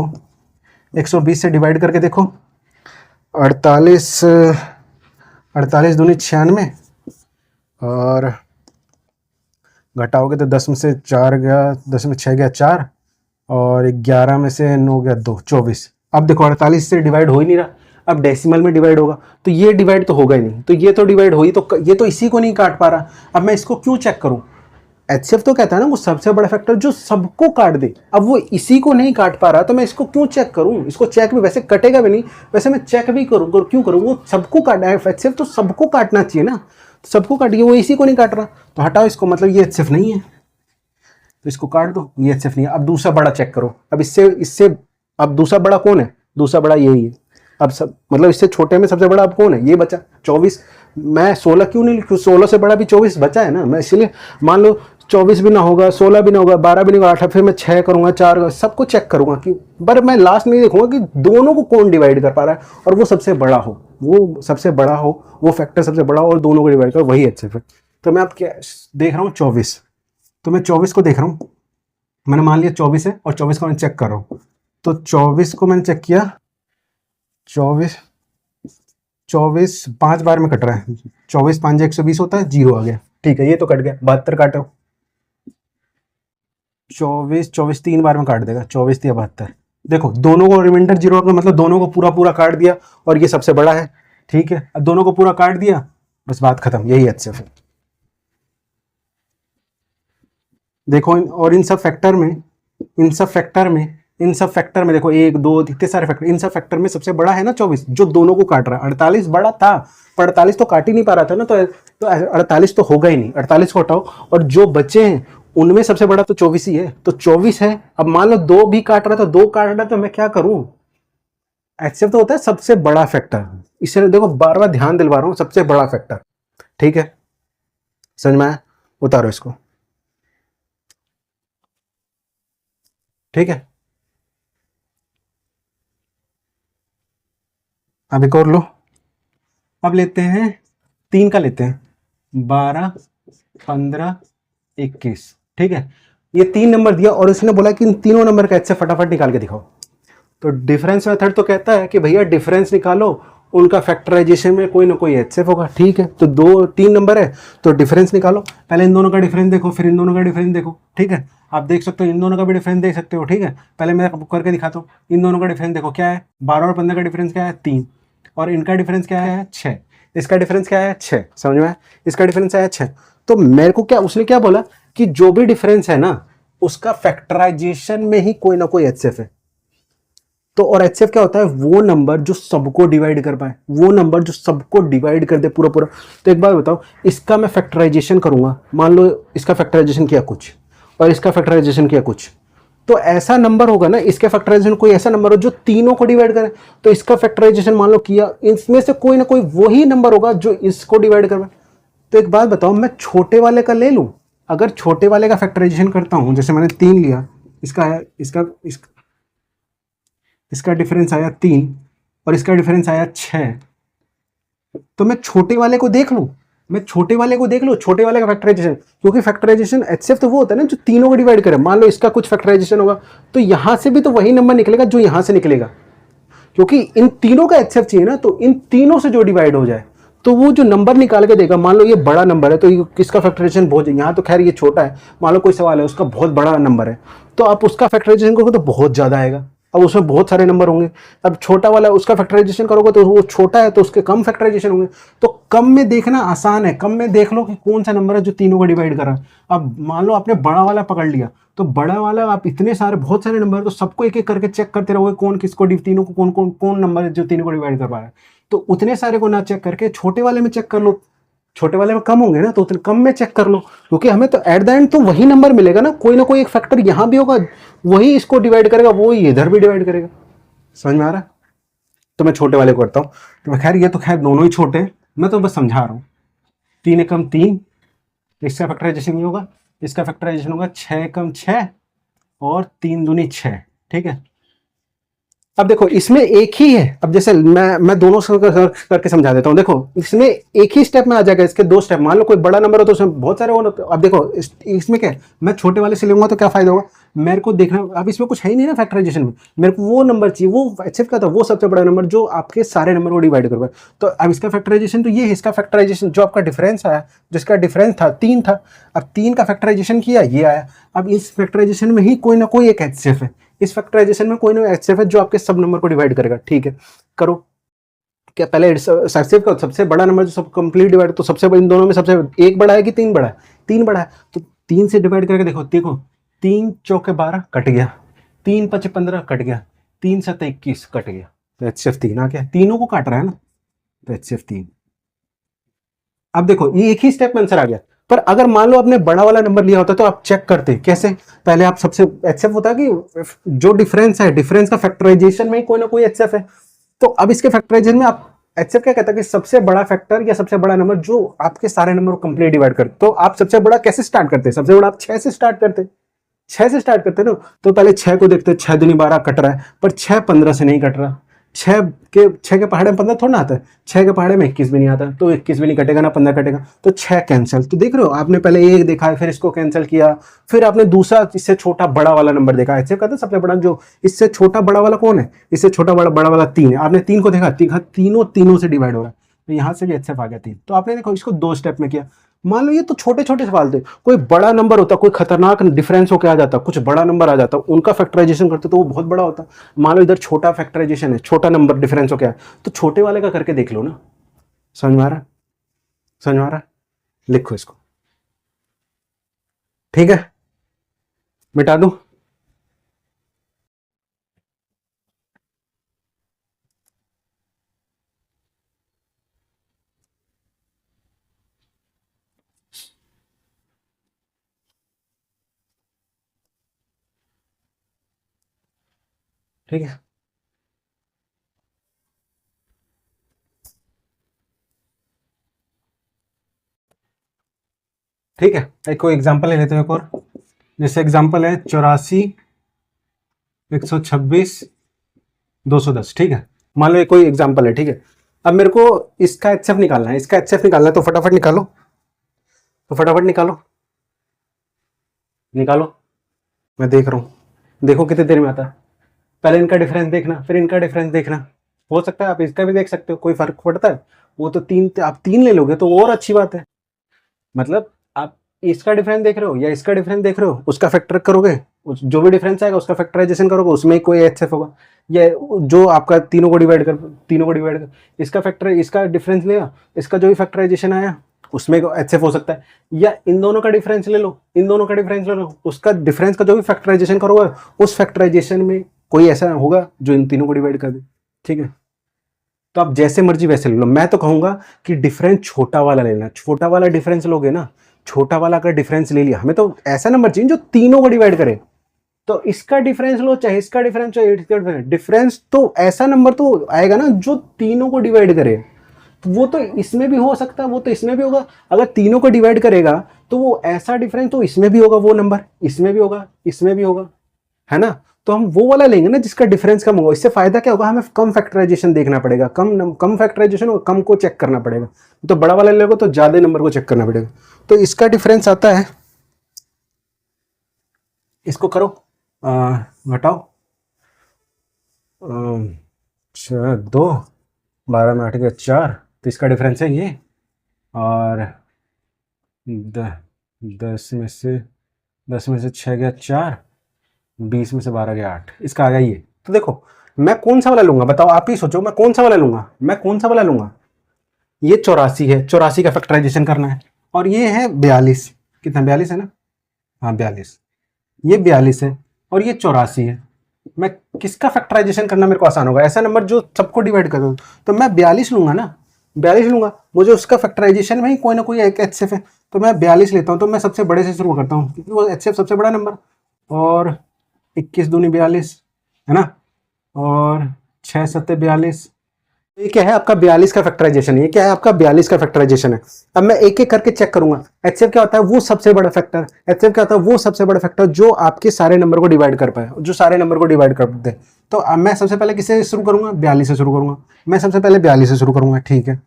[SPEAKER 1] 120 से डिवाइड करके देखो, 48 दूनी 96, और घटाओगे तो 10 में से 4 गया, 10 में 6 गया 4, और 11 में से 9 गया 2, 24। अब देखो 48 से डिवाइड हो ही नहीं रहा, अब डेसिमल में डिवाइड होगा, तो ये डिवाइड तो होगा ही नहीं, तो ये तो डिवाइड हो ही, तो ये तो इसी को नहीं काट पा रहा। अब मैं इसको क्यों चेक करूं, एचसीएफ तो कहता है ना वो सबसे बड़ा फैक्टर जो सबको काट दे, अब वो इसी को नहीं काट पा रहा, तो मैं इसको क्यों चेक करूं, इसको चेक भी वैसे कटेगा भी नहीं, वैसे मैं चेक भी करूं, क्यों करूं, वो सबको काटना है, एचसीएफ तो सबको काटना चाहिए ना, तो सबको काटिए, वो इसी को नहीं काट रहा, तो हटाओ इसको, मतलब ये एचसीएफ नहीं है, तो इसको काट दो, ये एचसीएफ नहीं है। अब दूसरा बड़ा चेक करो, अब इससे अब दूसरा बड़ा कौन है, दूसरा बड़ा यही है, अब सब मतलब इससे छोटे में सबसे बड़ा अब कौन है, ये बचा 24। मैं 16 क्यों नहीं लिखूँ, 16 से बड़ा भी 24 बचा है ना, मैं इसलिए मान लो 24 भी ना होगा, 16 भी ना होगा, 12 भी नहीं होगा, 8, फिर मैं 6 करूंगा, 4 सबको चेक करूंगा कि, पर मैं लास्ट में देखूंगा कि दोनों को कौन डिवाइड कर पा रहा है और वो सबसे बड़ा हो, वो सबसे बड़ा हो, वो फैक्टर सबसे बड़ा हो और दोनों को डिवाइड कर, वही HCF है। तो मैं अब क्या देख रहा हूँ 24, तो मैं 24 को देख रहा हूँ, मैंने मान लिया 24 है और 24 को मैं चेक कर रहा हूँ। तो 24 को मैंने चेक किया, 24 5 बार में कट रहा है, 24 5 120 होता है, 0 आ गया, ठीक है, ये तो कट गया। 72 काटो, 24 3 बार में काट देगा, 24 या 72, देखो दोनों को रिमाइंडर 0 आ गया, मतलब दोनों को पूरा पूरा काट दिया और ये सबसे बड़ा है, ठीक है। अब दोनों को पूरा काट दिया, बस बात खत्म, यही HCF है। देखो और इन सब फैक्टर में देखो 1 2 इतने सारे फैक्टर, इन सब फैक्टर में सबसे बड़ा है ना 24, जो दोनों को काट रहा है। 48 बड़ा था पर 48 तो काट ही नहीं पा रहा था ना, तो 48 तो होगा ही नहीं, 48 को हटाओ और जो बचे हैं उनमें सबसे बड़ा तो 24 ही है, तो 24 है। अब मान लो 2 भी काट रहा था, 2 काट रहा था, तो मैं क्या करूं, HCF तो होता है सबसे बड़ा फैक्टर, इसलिए देखो बार बार ध्यान दिलवा रहा हूं, सबसे बड़ा फैक्टर, ठीक है, समझ में आया, उतारो इसको, ठीक है। अब एक और लो, अब लेते हैं 3 का, लेते हैं 12 15 21, ठीक है। ये 3 नंबर दिया और इसने बोला कि इन तीनों नंबर का HCF फटाफट निकाल के दिखाओ। तो डिफरेंस मेथड तो कहता है कि भैया डिफरेंस निकालो, उनका फैक्टराइजेशन में कोई ना कोई HCF होगा, ठीक है। तो 2 3 नंबर है तो डिफरेंस निकालो, पहले इन दोनों का डिफरेंस देखो, फिर इन दोनों का डिफरेंस देखो, ठीक है। आप देख सकते हो इन दोनों का भी डिफरेंस देख सकते हो, ठीक है। पहले मैं करके दिखाता हूँ, इन दोनों का डिफरेंस देखो क्या है, 12 और 15 का डिफरेंस क्या है 3, और इनका डिफरेंस क्या है 6, इसका डिफरेंस क्या है 6, समझ में आया, इसका डिफरेंस है 6। तो मेरे को क्या, उसने क्या बोला कि जो भी डिफरेंस है ना उसका फैक्टराइजेशन में ही कोई ना कोई HCF है। तो और HCF क्या होता है, वो नंबर जो सबको डिवाइड कर पाए, वो नंबर जो सबको डिवाइड कर दे पूरा पूरा। तो एक बात बताओ, इसका मैं फैक्टराइजेशन करूंगा, मान लो इसका फैक्टराइजेशन किया कुछ और इसका फैक्टराइजेशन किया कुछ, तो ऐसा नंबर होगा ना, इसके फैक्टराइजेशन कोई ऐसा नंबर हो जो तीनों को डिवाइड करे, तो इसका फैक्टराइजेशन मान लो किया, इसमें से कोई ना कोई वही नंबर होगा जो इसको डिवाइड कर पाए। तो एक बात बताओ, मैं छोटे वाले का ले लूं, अगर छोटे वाले का फैक्टराइजेशन करता हूं, जैसे मैंने 3 लिया, इसका आया इसका डिफरेंस आया 3 और इसका डिफरेंस आया 6, तो मैं छोटे वाले को देख लूं, छोटे वाले का फैक्टराइजेशन, क्योंकि फैक्टराइजेशन HCF तो वो होता है ना जो तीनों को डिवाइड करे। मान लो इसका कुछ फैक्टराइजेशन होगा तो यहां से भी तो वही नंबर निकलेगा जो यहां से निकलेगा, क्योंकि इन तीनों का HCF चाहिए ना, तो इन तीनों से जो डिवाइड हो जाए तो वो जो नंबर निकाल के देगा, मान लो ये बड़ा नंबर है तो किसका फैक्टराइजेशन बहुत, यहाँ तो खैर ये छोटा है, मान लो कोई सवाल है उसका बहुत बड़ा नंबर है तो आप उसका फैक्टराइजेशन करोगे तो बहुत ज़्यादा आएगा, अब उसमें बहुत सारे नंबर होंगे। अब छोटा वाला उसका फैक्टराइजेशन करोगे तो वो छोटा है तो उसके कम फैक्टराइजेशन होंगे। तो कम में देखना आसान है, कम में देख लो कि कौन सा नंबर है जो तीनों को डिवाइड कर रहा है। अब मान लो आपने बड़ा वाला पकड़ लिया, तो बड़ा वाला आप इतने सारे बहुत सारे नंबर, तो सबको एक एक करके चेक करते रहोगे कौन किसको, तीनों को कौन नंबर है जो तीनों को डिवाइड कर पा रहा है। तो उतने सारे को ना चेक करके छोटे वाले में चेक कर लो, छोटे वाले में कम होंगे ना तो उतने कम में चेक कर लो, क्योंकि हमें तो एट द एंड तो वही नंबर मिलेगा ना, कोई ना कोई एक फैक्टर यहाँ भी होगा, वही इसको डिवाइड करेगा, वो इधर भी डिवाइड करेगा। समझ में आ रहा है? तो मैं छोटे वाले को करता हूँ। तो खैर ये तो खैर दोनों ही छोटे हैं, मैं तो बस समझा रहा हूँ। 3 एकम 3, इसका फैक्टराइजेशन नहीं होगा, इसका फैक्टराइजेशन होगा 6 एकम 6 और 3 दूनी 6, ठीक है। अब देखो इसमें एक ही है, अब जैसे मैं दोनों करके समझा देता हूँ। देखो इसमें एक ही स्टेप में आ जाएगा, इसके 2 स्टेप। मान लो कोई बड़ा नंबर हो तो उसमें बहुत सारे हो, तो अब देखो इसमें क्या है, मैं छोटे वाले से लूंगा तो क्या फायदा होगा, मेरे को देखना, अब इसमें कुछ है ही नहीं ना फैक्टराइजेशन में, मेरे को वो नंबर चाहिए, वो HCF का था वो सबसे बड़ा नंबर जो आपके सारे नंबर को डिवाइड कर पाए। तो अब इसका फैक्टराइजेशन तो ये है, इसका फैक्टराइजेशन जो आपका डिफरेंस आया, जिसका डिफरेंस था 3 था, अब 3 का फैक्टराइजेशन किया ये आया। अब इस फैक्टराइजेशन में ही कोई ना कोई एक HCF है, इस फैक्टराइजेशन में कोई ना HCF है जो आपके सब नंबर को डिवाइड करेगा, ठीक है। करो क्या, पहले HCF का सबसे बड़ा नंबर जो सब कंप्लीट डिवाइड, तो सबसे इन दोनों में सबसे एक बड़ा है कि 3 बड़ा है, 3 बड़ा है, तो 3 से डिवाइड करके देखो 3 चौके 12 कट गया, 3 5 15 कट गया, 3 7 21 कट गया, तो HCF 3 आ गया, तीनों को काट रहा है ना, तो HCF 3। अब देखो ये एक ही स्टेप में आंसर आ गया। पर अगर मान लो आपने बड़ा वाला नंबर लिया होता तो आप चेक करते कैसे, पहले आप सबसे HCF होता है कि जो डिफरेंस है, डिफरेंस का फैक्टराइजेशन में ही कोई ना कोई HCF है, तो अब इसके फैक्टराइजेशन में आप एचसीएफ क्या कहता है कि सबसे बड़ा फैक्टर या सबसे बड़ा नंबर जो आपके सारे नंबर को कंप्लीट डिवाइड कर, तो आप सबसे बड़ा कैसे स्टार्ट करते हैं? सबसे बड़ा आप 6 से स्टार्ट करते हैं, 6 से स्टार्ट करते हैं ना। तो पहले 6 को देखते हैं, 6 दूनी 12 कट रहा है, पर 6 15 से नहीं कट रहा। 6 के पहाड़े में 15 थोड़ा ना आता है, 6 के पहाड़े में 21 भी नहीं आता, तो 21 भी नहीं कटेगा ना 15 कटेगा, तो 6 कैंसिल। तो देख रहे हो, आपने पहले एक देखा, फिर इसको कैंसिल किया, फिर आपने दूसरा इससे छोटा बड़ा वाला नंबर देखा। ऐसे कहते हैं सबसे बड़ा जो इससे छोटा बड़ा वाला कौन है? इससे छोटा बड़ा बड़ा वाला 3 है। आपने 3 को देखा, तीनों से डिवाइड हो रहा है, तो यहाँ से भी एचसीएफ आ गया 3। तो आपने देखो इसको 2 स्टेप में किया। मान लो ये तो छोटे छोटे सवाल थे, कोई बड़ा नंबर होता, कोई खतरनाक डिफरेंस होकर आ जाता, कुछ बड़ा नंबर आ जाता, उनका फैक्टराइजेशन करते तो वो बहुत बड़ा होता। मान लो इधर छोटा फैक्टराइजेशन है, छोटा नंबर डिफरेंस हो क्या है, तो छोटे वाले का करके देख लो ना। समझ में आ रहा? समझ में आ रहा? लिखो इसको, ठीक है, मिटा दूं? ठीक है, ठीक है, एक कोई एग्जांपल ले लेते हैं एक और। जैसे एग्जांपल है 84 126 210। ठीक है, मान लो ये कोई एग्जांपल है, ठीक है। अब मेरे को इसका एचसीएफ निकालना है, इसका एचसीएफ निकालना है, तो फटाफट निकालो, तो फटाफट निकालो, निकालो। मैं देख रहा हूँ, देखो कितनी देर में आता है। पहले इनका डिफरेंस देखना, फिर इनका डिफरेंस देखना। हो सकता है आप इसका भी देख सकते हो, कोई फर्क पड़ता है? वो तो आप 3 ले लोगे तो और अच्छी बात है। मतलब आप इसका डिफरेंस देख रहे हो या इसका डिफरेंस देख रहे हो, उसका फैक्टर करोगे, जो भी डिफरेंस आएगा उसका फैक्टराइजेशन करोगे, उसमें कोई एचसीएफ होगा। या जो आपका तीनों को डिवाइड कर इसका फैक्टर, इसका डिफरेंस लेगा, इसका जो भी फैक्टराइजेशन आया उसमें एचसीएफ हो सकता है। या इन दोनों का डिफरेंस ले लो, इन दोनों का डिफरेंस ले लो, उसका डिफरेंस का जो भी फैक्टराइजेशन करोगे उस फैक्टराइजेशन में कोई ऐसा होगा जो इन तीनों को डिवाइड कर दे। ठीक है, तो आप जैसे मर्जी वैसे ले लो। मैं तो कहूंगा कि डिफरेंस छोटा वाला लेना, छोटा वाला डिफरेंस लोगे ना, छोटा वाला का डिफरेंस ले लिया, हमें तो ऐसा नंबर चाहिए जो तीनों को डिवाइड करे। तो इसका डिफरेंस लो, चाहे इसका डिफरेंस, चाहे इसका डिफरेंस, डिफरेंस तो ऐसा नंबर तो आएगा ना जो तीनों को डिवाइड करे। तो वो तो इसमें भी हो सकता है, वो तो इसमें भी होगा। अगर तीनों को डिवाइड करेगा तो वो ऐसा डिफरेंस तो इसमें भी होगा, वो नंबर इसमें भी होगा, इसमें भी होगा, है ना। तो हम वो वाला लेंगे ना जिसका डिफरेंस कम होगा। इससे फायदा क्या होगा, हमें कम फैक्टराइजेशन देखना पड़ेगा, कम फैक्टराइजेशन और कम को चेक करना पड़ेगा। तो बड़ा वाला लेगा तो ज्यादा नंबर को चेक करना पड़ेगा। तो इसका डिफरेंस आता है, इसको करो, घटाओ, 2 12 में 8 गया 4, तो इसका डिफरेंस है ये। और 10 में से 6 गया 4, 20 में से 12 गया 8, इसका आ गया ये। तो देखो मैं कौन सा वाला लूंगा, बताओ आप ही सोचो, मैं कौन सा वाला लूंगा, मैं कौन सा वाला लूंगा? ये 84 है, 84 का फैक्टराइजेशन करना है। और ये है 42, कितना 42 है ना, हाँ 42, ये 42 है और ये 84 है। मैं किसका फैक्टराइजेशन करना मेरे को आसान होगा? ऐसा नंबर जो सबको डिवाइड कर दो, तो मैं 42 लूंगा ना, 42 लूंगा। मुझे उसका फैक्टराइजेशन में ही कोई ना कोई एक एचसीएफ है, तो मैं 42 लेता हूँ। तो मैं सबसे बड़े से शुरू करता हूँ क्योंकि वो एचसीएफ सबसे बड़ा नंबर। और 21 दूनी 42 है ना, और 6 सत्ते 42। ये क्या है आपका 42 का फैक्टराइजेशन, ये क्या है आपका 42 का फैक्टराइजेशन है। अब मैं एक एक करके चेक करूंगा। एचसीएफ क्या होता है? वो सबसे बड़ा फैक्टर। एचसीएफ क्या होता है? वो सबसे बड़ा फैक्टर जो आपके सारे नंबर को डिवाइड कर पाए, जो सारे नंबर को डिवाइड कर दे। तो अब मैं सबसे पहले किससे शुरू करूंगा? 42 से शुरू करूंगा। मैं सबसे पहले 42 से शुरू करूंगा, ठीक है।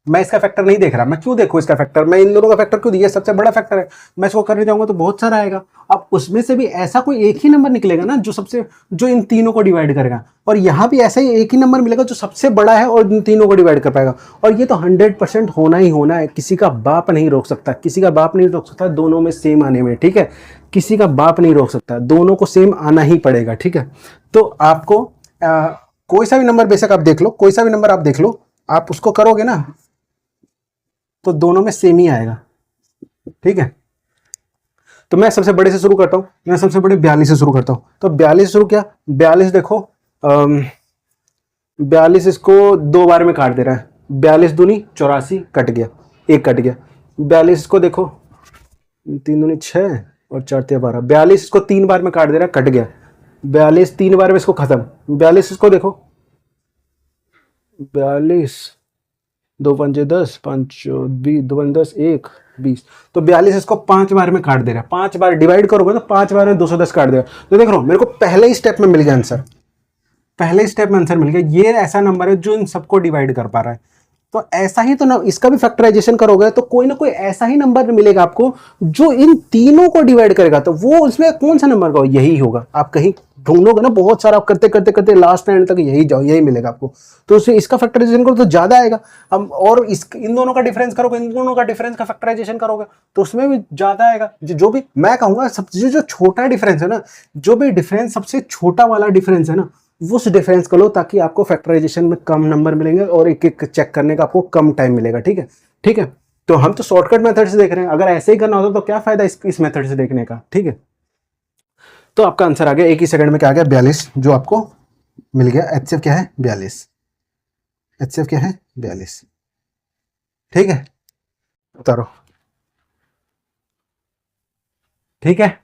[SPEAKER 1] मैं इसका फैक्टर नहीं देख रहा, मैं क्यों देखूं इसका फैक्टर, मैं इन दोनों का फैक्टर क्यों दिया? सबसे बड़ा फैक्टर है, मैं इसको करने जाऊंगा तो बहुत सारा आएगा। अब उसमें से भी ऐसा कोई एक ही नंबर निकलेगा ना जो इन तीनों को डिवाइड करेगा। और यहाँ भी ऐसा ही एक ही नंबर मिलेगा जो सबसे बड़ा है और इन तीनों को डिवाइड कर पाएगा। और ये तो 100% होना ही होना है, किसी का बाप नहीं रोक सकता, किसी का बाप नहीं रोक सकता दोनों में सेम आने में, ठीक है। किसी का बाप नहीं रोक सकता, दोनों को सेम आना ही पड़ेगा, ठीक है। तो आपको कोई सा भी नंबर बेशक आप देख लो, कोई सा भी नंबर आप देख लो, आप उसको करोगे ना तो दोनों में सेम ही आएगा, ठीक है। तो मैं सबसे बड़े से शुरू करता हूं, मैं सबसे बड़े 42 से शुरू करता हूं। तो 42 से शुरू किया, 42 देखो 42 इसको 2 बार में काट दे रहा है, 42 दूनी 84 कट गया, एक कट गया। 42 को देखो 3 दूनी 6 और 4 तिया 12, 42 इसको 3 बार में काट दे रहा है, कट गया। 42 3 बार में इसको खत्म। 42 इसको देखो 42, दो पंजे 10, पाँच 20, दो पंजे 10, 1 20। तो 42 इसको 5 बार में काट दे रहा है, 5 बार डिवाइड करोगे तो 5 बार में 210 काट देगा। तो देख रहा हूँ मेरे को पहले ही स्टेप में मिल गया आंसर, पहले स्टेप में आंसर मिल गया। ये ऐसा नंबर है जो इन सबको डिवाइड कर पा रहा है। तो ऐसा ही तो ना, इसका भी फैक्टराइजेशन करोगे तो कोई ना कोई ऐसा ही नंबर मिलेगा आपको जो इन तीनों को डिवाइड करेगा। तो वो उसमें कौन सा नंबर का यही होगा। आप कहीं ढूंढोगे ना, बहुत सारा आप करते करते करते लास्ट एंड तक यही जाओ, यही मिलेगा आपको। तो उससे इसका फैक्टराइजेशन करो तो ज्यादा आएगा। अब और इन दोनों का डिफरेंस करोगे, इन दोनों का डिफरेंस का फैक्टराइजेशन करोगे तो उसमें भी ज्यादा आएगा। जो भी मैं कहूंगा सबसे जो छोटा डिफरेंस है ना, जो भी डिफरेंस सबसे छोटा वाला डिफरेंस है ना, उस डिफरेंस को लो ताकि आपको फैक्टराइजेशन में कम नंबर मिलेंगे और एक एक चेक करने का आपको कम टाइम मिलेगा। ठीक है, ठीक है। तो हम तो शॉर्टकट मेथड से देख रहे हैं, अगर ऐसे ही करना होता तो क्या फायदा इस मेथड से देखने का। ठीक है, तो आपका आंसर आ गया एक ही सेकंड में, क्या आ गया 42 जो आपको मिल गया। एचसीएफ क्या है 42, एचसीएफ क्या है 42। ठीक है, उतारो। ठीक है,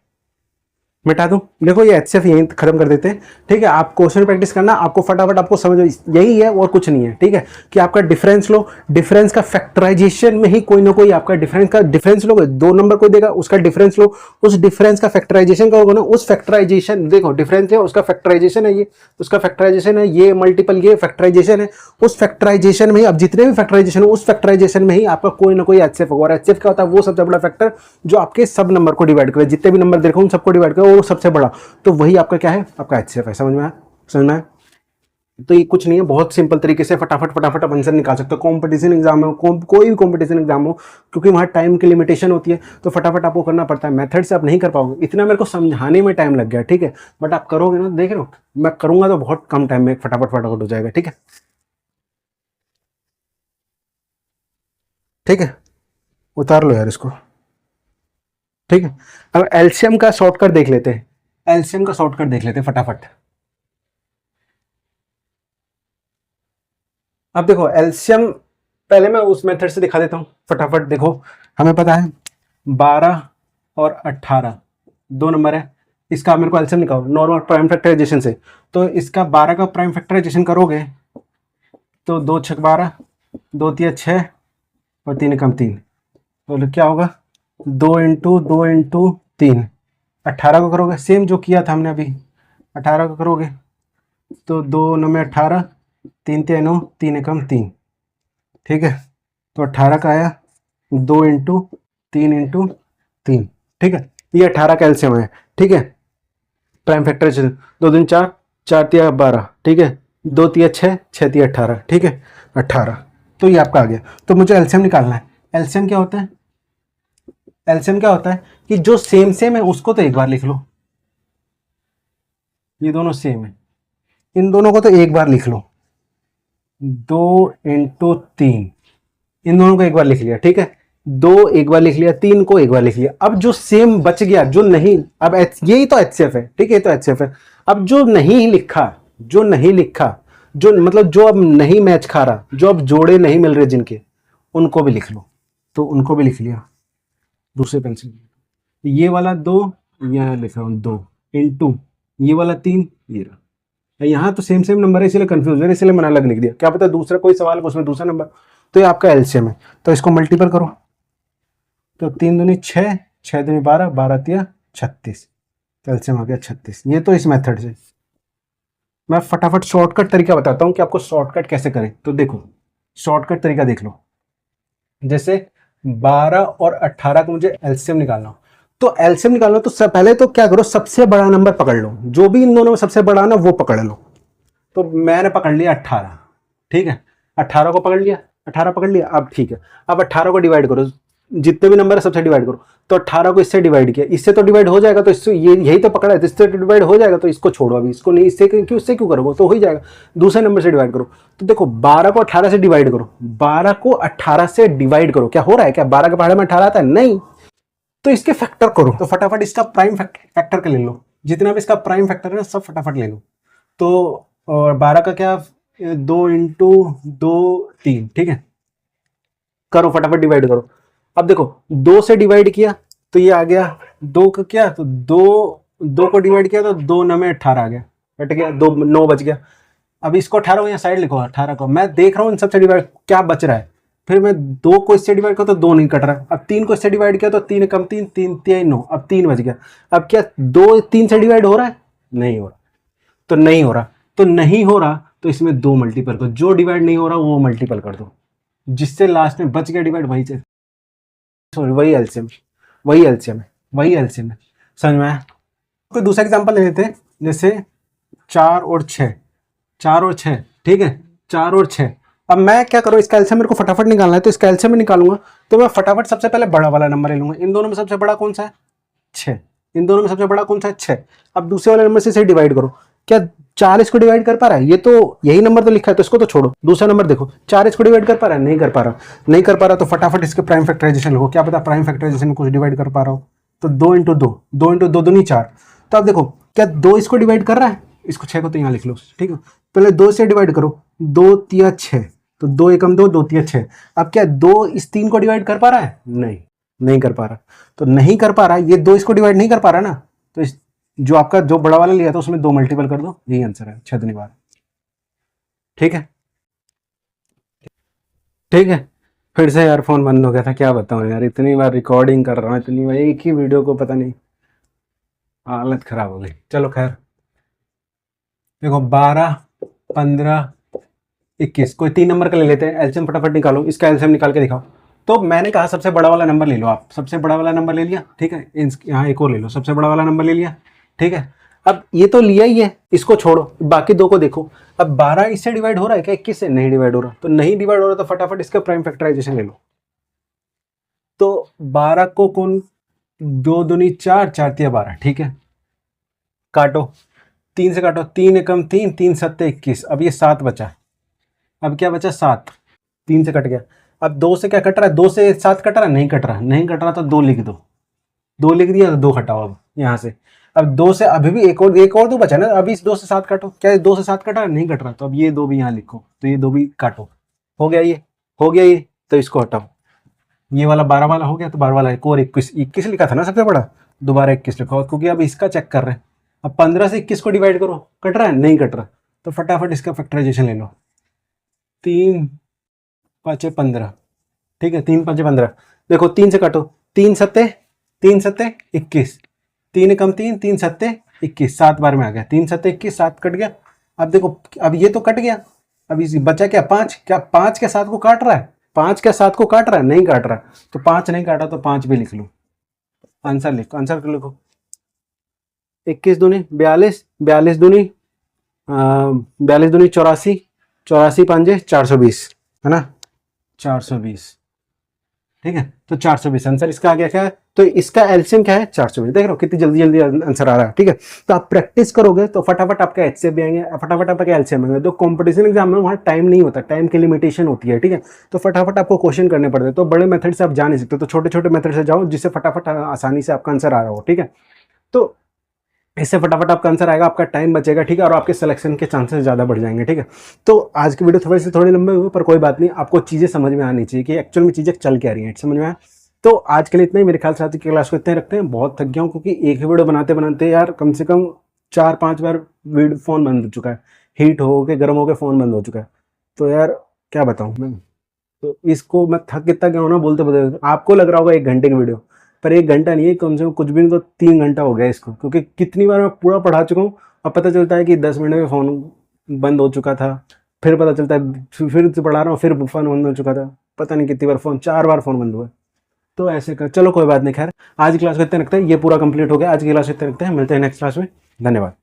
[SPEAKER 1] मिटा दूं। देखो ये एचसीएफ यहीं खत्म कर देते हैं। ठीक है, आप क्वेश्चन प्रैक्टिस करना, आपको फटाफट आपको समझ यही है और कुछ नहीं है। ठीक है, कि आपका डिफरेंस लो, डिफरेंस का फैक्टराइजेशन में ही कोई ना कोई आपका डिफरेंस लो, दो नंबर कोई देगा उसका डिफरेंस लो, उस डिफरेंस का फैक्टराइजेशन करोगे ना, उस फैक्टराइजेशन देखो डिफरेंस है उसका फैक्टराइजेशन है ये, उसका फैक्टराइजेशन है ये, मल्टीपल ये फैक्टराइजेशन है, उस फैक्टराइजेशन में ही अब जितने भी फैक्टराइजेशन है उस फैक्टराइजेशन में ही आपका कोई ना कोई एचसीएफ होगा। और एचसीएफ क्या होता है, वो सबसे बड़ा फैक्टर जो आपके सब नंबर को डिवाइड करे, जितने भी नंबर देखो उन सबको डिवाइड करे वो सबसे बड़ा, तो वही आपका क्या है, आपका एचसीएफ है। समझ में आया, समझ में आया। तो ये कुछ नहीं है, बहुत सिंपल तरीके से फटाफट फटाफट आप आंसर निकाल सकते हो। कॉम्पिटिशन एग्जाम हो, कोई भी कॉम्पिटिशन एग्जाम हो, क्योंकि वहाँ टाइम की लिमिटेशन होती है तो फटाफट आपको करना पड़ता है। मेथड से आप नहीं कर पाओगे, इतना मेरे को समझाने में टाइम लग गया। ठीक है, बट आप करोगे ना, देख रहे हो मैं करूंगा तो बहुत कम टाइम में फटाफट फटाफट हो जाएगा। ठीक है, ठीक है, उतार लो यार इसको। ठीक है, अब एलसीएम का शॉर्टकट देख लेते हैं, एलसीएम का शॉर्टकट देख लेते हैं फटाफट। अब देखो एलसीएम, पहले मैं उस मेथड से दिखा देता हूँ फटाफट। देखो हमें पता है 12 और 18 दो नंबर है, इसका मेरे को एलसीएम निकालो नॉर्मल प्राइम फैक्टराइजेशन से। तो इसका 12 का प्राइम फैक्टराइजेशन करोगे तो 2 छक 12, 2 तिया 6 और 3 एकम 3, तो क्या होगा 2 इंटू 3, 18 को करोगे सेम जो किया था हमने अभी, 18 को करोगे तो 2 9 में 18, 3 तिया 9, 3 एकम 3। ठीक है, तो 18 का आया 2 इंटू 3 इंटू 3। ठीक है, ये 18 का एलसीएम है। ठीक है, प्राइम फैक्टर 2 दिन 4, 4 तिया 12। ठीक है, 2 तिया 6, 6 तिया 18। ठीक है, 18, तो ये आपका आ गया। तो मुझे एलसीएम निकालना है। एलसीएम क्या होता है, एलसीएम क्या होता है कि जो सेम सेम है उसको तो एक बार लिख लो, ये दोनों सेम है, इन दोनों को तो एक बार लिख लो, 2 इंटू 3, इन दोनों को एक बार लिख लिया। ठीक है, 2 एक बार लिख लिया, 3 को एक बार लिख लिया। अब जो सेम बच गया जो नहीं, अब यही तो एचसीएफ है। ठीक है, तो एचसीएफ है। अब जो नहीं लिखा, जो नहीं लिखा, जो मतलब जो अब नहीं मैच खा रहा, जो अब जोड़े नहीं मिल रहे जिनके, उनको भी लिख लो। तो उनको भी लिख लिया दूसरे पेंसिल, ये वाला 2 यहाँ लिख रहा हूँ 2 इंटू ये वाला 3, ये रहा। यहाँ तो सेम सेम नंबर है इसलिए कंफ्यूज है, इसलिए मैंने अलग लिख दिया। क्या पता दूसरा कोई सवाल उसमें दूसरा नंबर। तो ये आपका एलसीएम है, तो इसको मल्टीपल करो तो 3 दूनी 6, 6 दूनी 12, 12 तिया 36, तो एलसीएम आ गया 36। ये तो इस मेथड से। मैं फटाफट शॉर्टकट तरीका बताता हूँ कि आपको शॉर्टकट कैसे करें। तो देखो शॉर्टकट तरीका देख लो, जैसे 12 और 18 को मुझे एलसीएम निकालना हो, तो एलसीएम निकालना तो पहले तो क्या करो, सबसे बड़ा नंबर पकड़ लो, जो भी इन दोनों में सबसे बड़ा ना वो पकड़ लो। तो मैंने पकड़ लिया 18। ठीक है, 18 को पकड़ लिया, 18 पकड़ लिया। अब ठीक है, अब 18 को डिवाइड करो, जितने भी नंबर है सबसे डिवाइड करो। तो 18 को इससे डिवाइड किया, इससे तो डिवाइड हो जाएगा, तो इससे ये यही तो पकड़ा है, तो इससे डिवाइड हो जाएगा, तो इसको छोड़ो अभी, इसको नहीं, इससे क्यों, इससे क्यों करोगे, तो हो ही जाएगा। दूसरे नंबर से डिवाइड करो, तो देखो 12 को 18 से डिवाइड करो, 12 को 18 से डिवाइड करो, क्या हो रहा है, क्या 12 के पहाड़े में 18 आता है, नहीं। तो इसके फैक्टर करो, तो फटाफट इसका प्राइम फैक्टर का ले लो, जितना भी इसका प्राइम फैक्टर है सब फटाफट ले लो। तो और 12 का क्या, 2 इंटू 2 3। ठीक है, करो फटाफट डिवाइड करो। अब देखो 2 से डिवाइड किया तो ये आ गया 2 का क्या, तो 2 को डिवाइड किया तो 2 9 में 18 आ गया, कट गया, 2 9 बच गया। अब इसको 18 को यहाँ साइड लिखो, 18 को मैं देख रहा हूँ इन सबसे डिवाइड क्या बच रहा है, फिर मैं 2 को इससे डिवाइड किया तो 2 नहीं कट रहा, अब 3 को इससे डिवाइड किया तो 3 कम 3 3 3 9, अब 3 बच गया। अब क्या 2 3 से डिवाइड हो रहा है? नहीं हो रहा, तो नहीं हो रहा, तो नहीं हो रहा, तो इसमें 2 मल्टीपल करो, जो डिवाइड नहीं हो रहा वो मल्टीपल कर दो, जिससे लास्ट में बच गया डिवाइड वही से, सॉरी वही एलसीएम, वही एलसीएम है, वही एलसीएम है। समझ में आया? कोई दूसरा एग्जांपल ले लेते हैं, जैसे 4 और 6, 4 और 6, ठीक है, 4 और 6। अब मैं क्या करूँ, इसका एलसीएम मेरे को फटाफट निकालना है, तो इसका एलसीएम में निकालूंगा, तो मैं फटाफट सबसे पहले बड़ा वाला नंबर ले लूंगा। इन दोनों में सबसे बड़ा कौन सा है? 6। इन दोनों में सबसे बड़ा कौन सा है? 6। अब दूसरे वाले नंबर से इसे डिवाइड करो, क्या 4 इसको डिवाइड कर पा रहा है? ये तो यही नंबर तो लिखा है, तो इसको तो छोड़ो, दूसरा नंबर देखो, 4 इसको डिवाइड कर पा रहा है? नहीं कर पा रहा, नहीं कर पा रहा, तो फटाफट इसके प्राइम फैक्टराइजेशन लिखो, क्या पता प्राइम फैक्टराइजेशन में कुछ डिवाइड कर पा रहा हो। तो 2 इंटू 2, 2 इंटू 2 दूनी 4। तो अब देखो क्या 2 इसको डिवाइड कर रहा है? इसको 6 को तो यहाँ लिख लो, ठीक है, पहले 2 से डिवाइड करो, 2 तिया 6, तो 2 एकम 2, 2 तिया 6। अब क्या 2 इस 3 को डिवाइड कर पा रहा है? नहीं, नहीं कर पा रहा, तो नहीं कर पा रहा, ये 2 इसको डिवाइड नहीं कर पा रहा ना, तो इस जो आपका जो बड़ा वाला लिया था उसमें 2 मल्टीपल कर दो, यही आंसर है 6 दूनी 12। ठीक है, ठीक है। फिर से यार फोन बंद हो गया था, क्या बताऊं यार, इतनी बार रिकॉर्डिंग कर रहा हूँ, इतनी बार एक ही वीडियो को पता नहीं, हालत खराब हो गई। चलो खैर, देखो 12 15 21, कोई 3 नंबर का ले लेते हैं, एलसीएम फटाफट निकालो, इसका एलसीएम निकाल के दिखाओ। तो मैंने कहा सबसे बड़ा वाला नंबर ले लो, आप सबसे बड़ा वाला नंबर ले लिया, ठीक है, यहाँ एक और ले लो, सबसे बड़ा वाला नंबर ले लिया, ठीक है। अब ये तो लिया ही है, इसको छोड़ो, बाकी 2 को देखो। अब 12 इससे डिवाइड हो रहा है क्या? 21 से? नहीं डिवाइड हो रहा, तो नहीं डिवाइड हो रहा, तो फटाफट इसका प्राइम फैक्टराइजेशन ले लो। तो 12 को कौन, 2 दूनी 4, 4 तिया 12, ठीक है, काटो, 3 से काटो, 3 एकम 3, 3 सत्ते 21, अब ये 7 बचा, अब क्या बचा? 7, 3 से कट गया। अब 2 से क्या कट रहा है? 2 से 7 कट रहा है? नहीं कट रहा, नहीं कट रहा, तो 2 लिख दो, 2 लिख दिया, तो 2 हटाओ अब यहाँ से। अब 2 से अभी भी एक और 2 बचा ना, अभी इस 2 से 7 काटो, क्या 2 से 7 कट रहा है? नहीं कट रहा, तो अब ये 2 भी यहाँ लिखो, तो ये 2 भी काटो, हो गया ये, हो गया ये, तो इसको हटाओ। ये वाला 12 वाला हो गया, तो 12 वाला एक और 21 लिखा था ना सबसे बड़ा, दोबारा 21 लिखो, क्योंकि अब इसका चेक कर रहे हैं। अब 15 से 21 को डिवाइड करो, कट रहा है? नहीं कट रहा, तो फटाफट इसका फैक्टराइजेशन ले लो, 3 5 15, ठीक है, 3 5 15। देखो 3 से काटो, 3 सत्ते 21, 3 कम 3, 3 सत्ते 21, 7 बार में आ गया, 3 सत्ते 21, 7 कट गया। अब देखो, अब ये तो कट गया, अब इसी बचा क्या? 5, क्या 5 के 7 को काट रहा है? 5 के 7 को काट रहा है? नहीं काट रहा, तो 5 नहीं काटा, तो 5 भी लिख लो, आंसर लिखो, आंसर लिखो, 21 दूनी 42, 42 दूनी 42 दूनी 84, 84 पंजे 420, है ना, 420, ठीक है, तो 420 आंसर इसका आ गया। क्या है? तो इसका एलसीएम क्या है? 420। देख रहे हो कितनी जल्दी जल्दी आंसर आ रहा है, ठीक है। तो आप प्रैक्टिस करोगे तो फटाफट आपका एचसीएफ भी आएंगे, फटाफट आपका एलसीएम आएंगे। तो कंपटीशन एग्जाम में वहाँ टाइम नहीं होता, टाइम की लिमिटेशन होती है, ठीक है। तो फटाफट आपको क्वेश्चन करने पड़ते हैं, तो बड़े मेथड से आप जा नहीं सकते, तो छोटे छोटे मेथड से जाओ, जिससे फटाफट आसानी से आपका आंसर आ रहा हो, ठीक है। तो इससे फटाफट आपका आंसर आएगा, आपका टाइम बचेगा, ठीक है, और आपके सिलेक्शन के चांसेस ज़्यादा बढ़ जाएंगे, ठीक है। तो आज की वीडियो थोड़ी लंबी हुई, पर कोई बात नहीं, आपको चीज़ें समझ में आनी चाहिए कि एक्चुअल में चीज़ें चल क्या रही हैं, समझ में आया। तो आज के लिए इतना ही, मेरे ख्याल से आज की क्लास को इतने ही रखते हैं। बहुत थक गया हूँ, क्योंकि एक ही वीडियो बनाते बनाते यार कम से कम 4-5 बार फ़ोन बंद हो चुका है, हीट हो के गर्म हो के फ़ोन बंद हो चुका है। तो यार क्या बताऊँ मैं, तो इसको मैं थक कितना गया हूँ ना बोलते बोलते। आपको लग रहा होगा 1 घंटे की वीडियो, पर 1 घंटा नहीं है, कम से कम कुछ भी नहीं तो 3 घंटा हो गया इसको, क्योंकि कितनी बार मैं पूरा पढ़ा चुका हूँ। अब पता चलता है कि 10 मिनट में फ़ोन बंद हो चुका था, फिर पता चलता है फिर से पढ़ा रहा हूँ, फिर फ़ोन बंद हो चुका था, पता नहीं कितनी बार 4 बार फ़ोन बंद हुआ। तो ऐसे कर, चलो कोई बात नहीं, खैर आज की क्लास को इतने रखते हैं, ये पूरा कंप्लीट हो गया, आज की क्लास इतने रखते हैं, मिलते हैं नेक्स्ट क्लास में, धन्यवाद।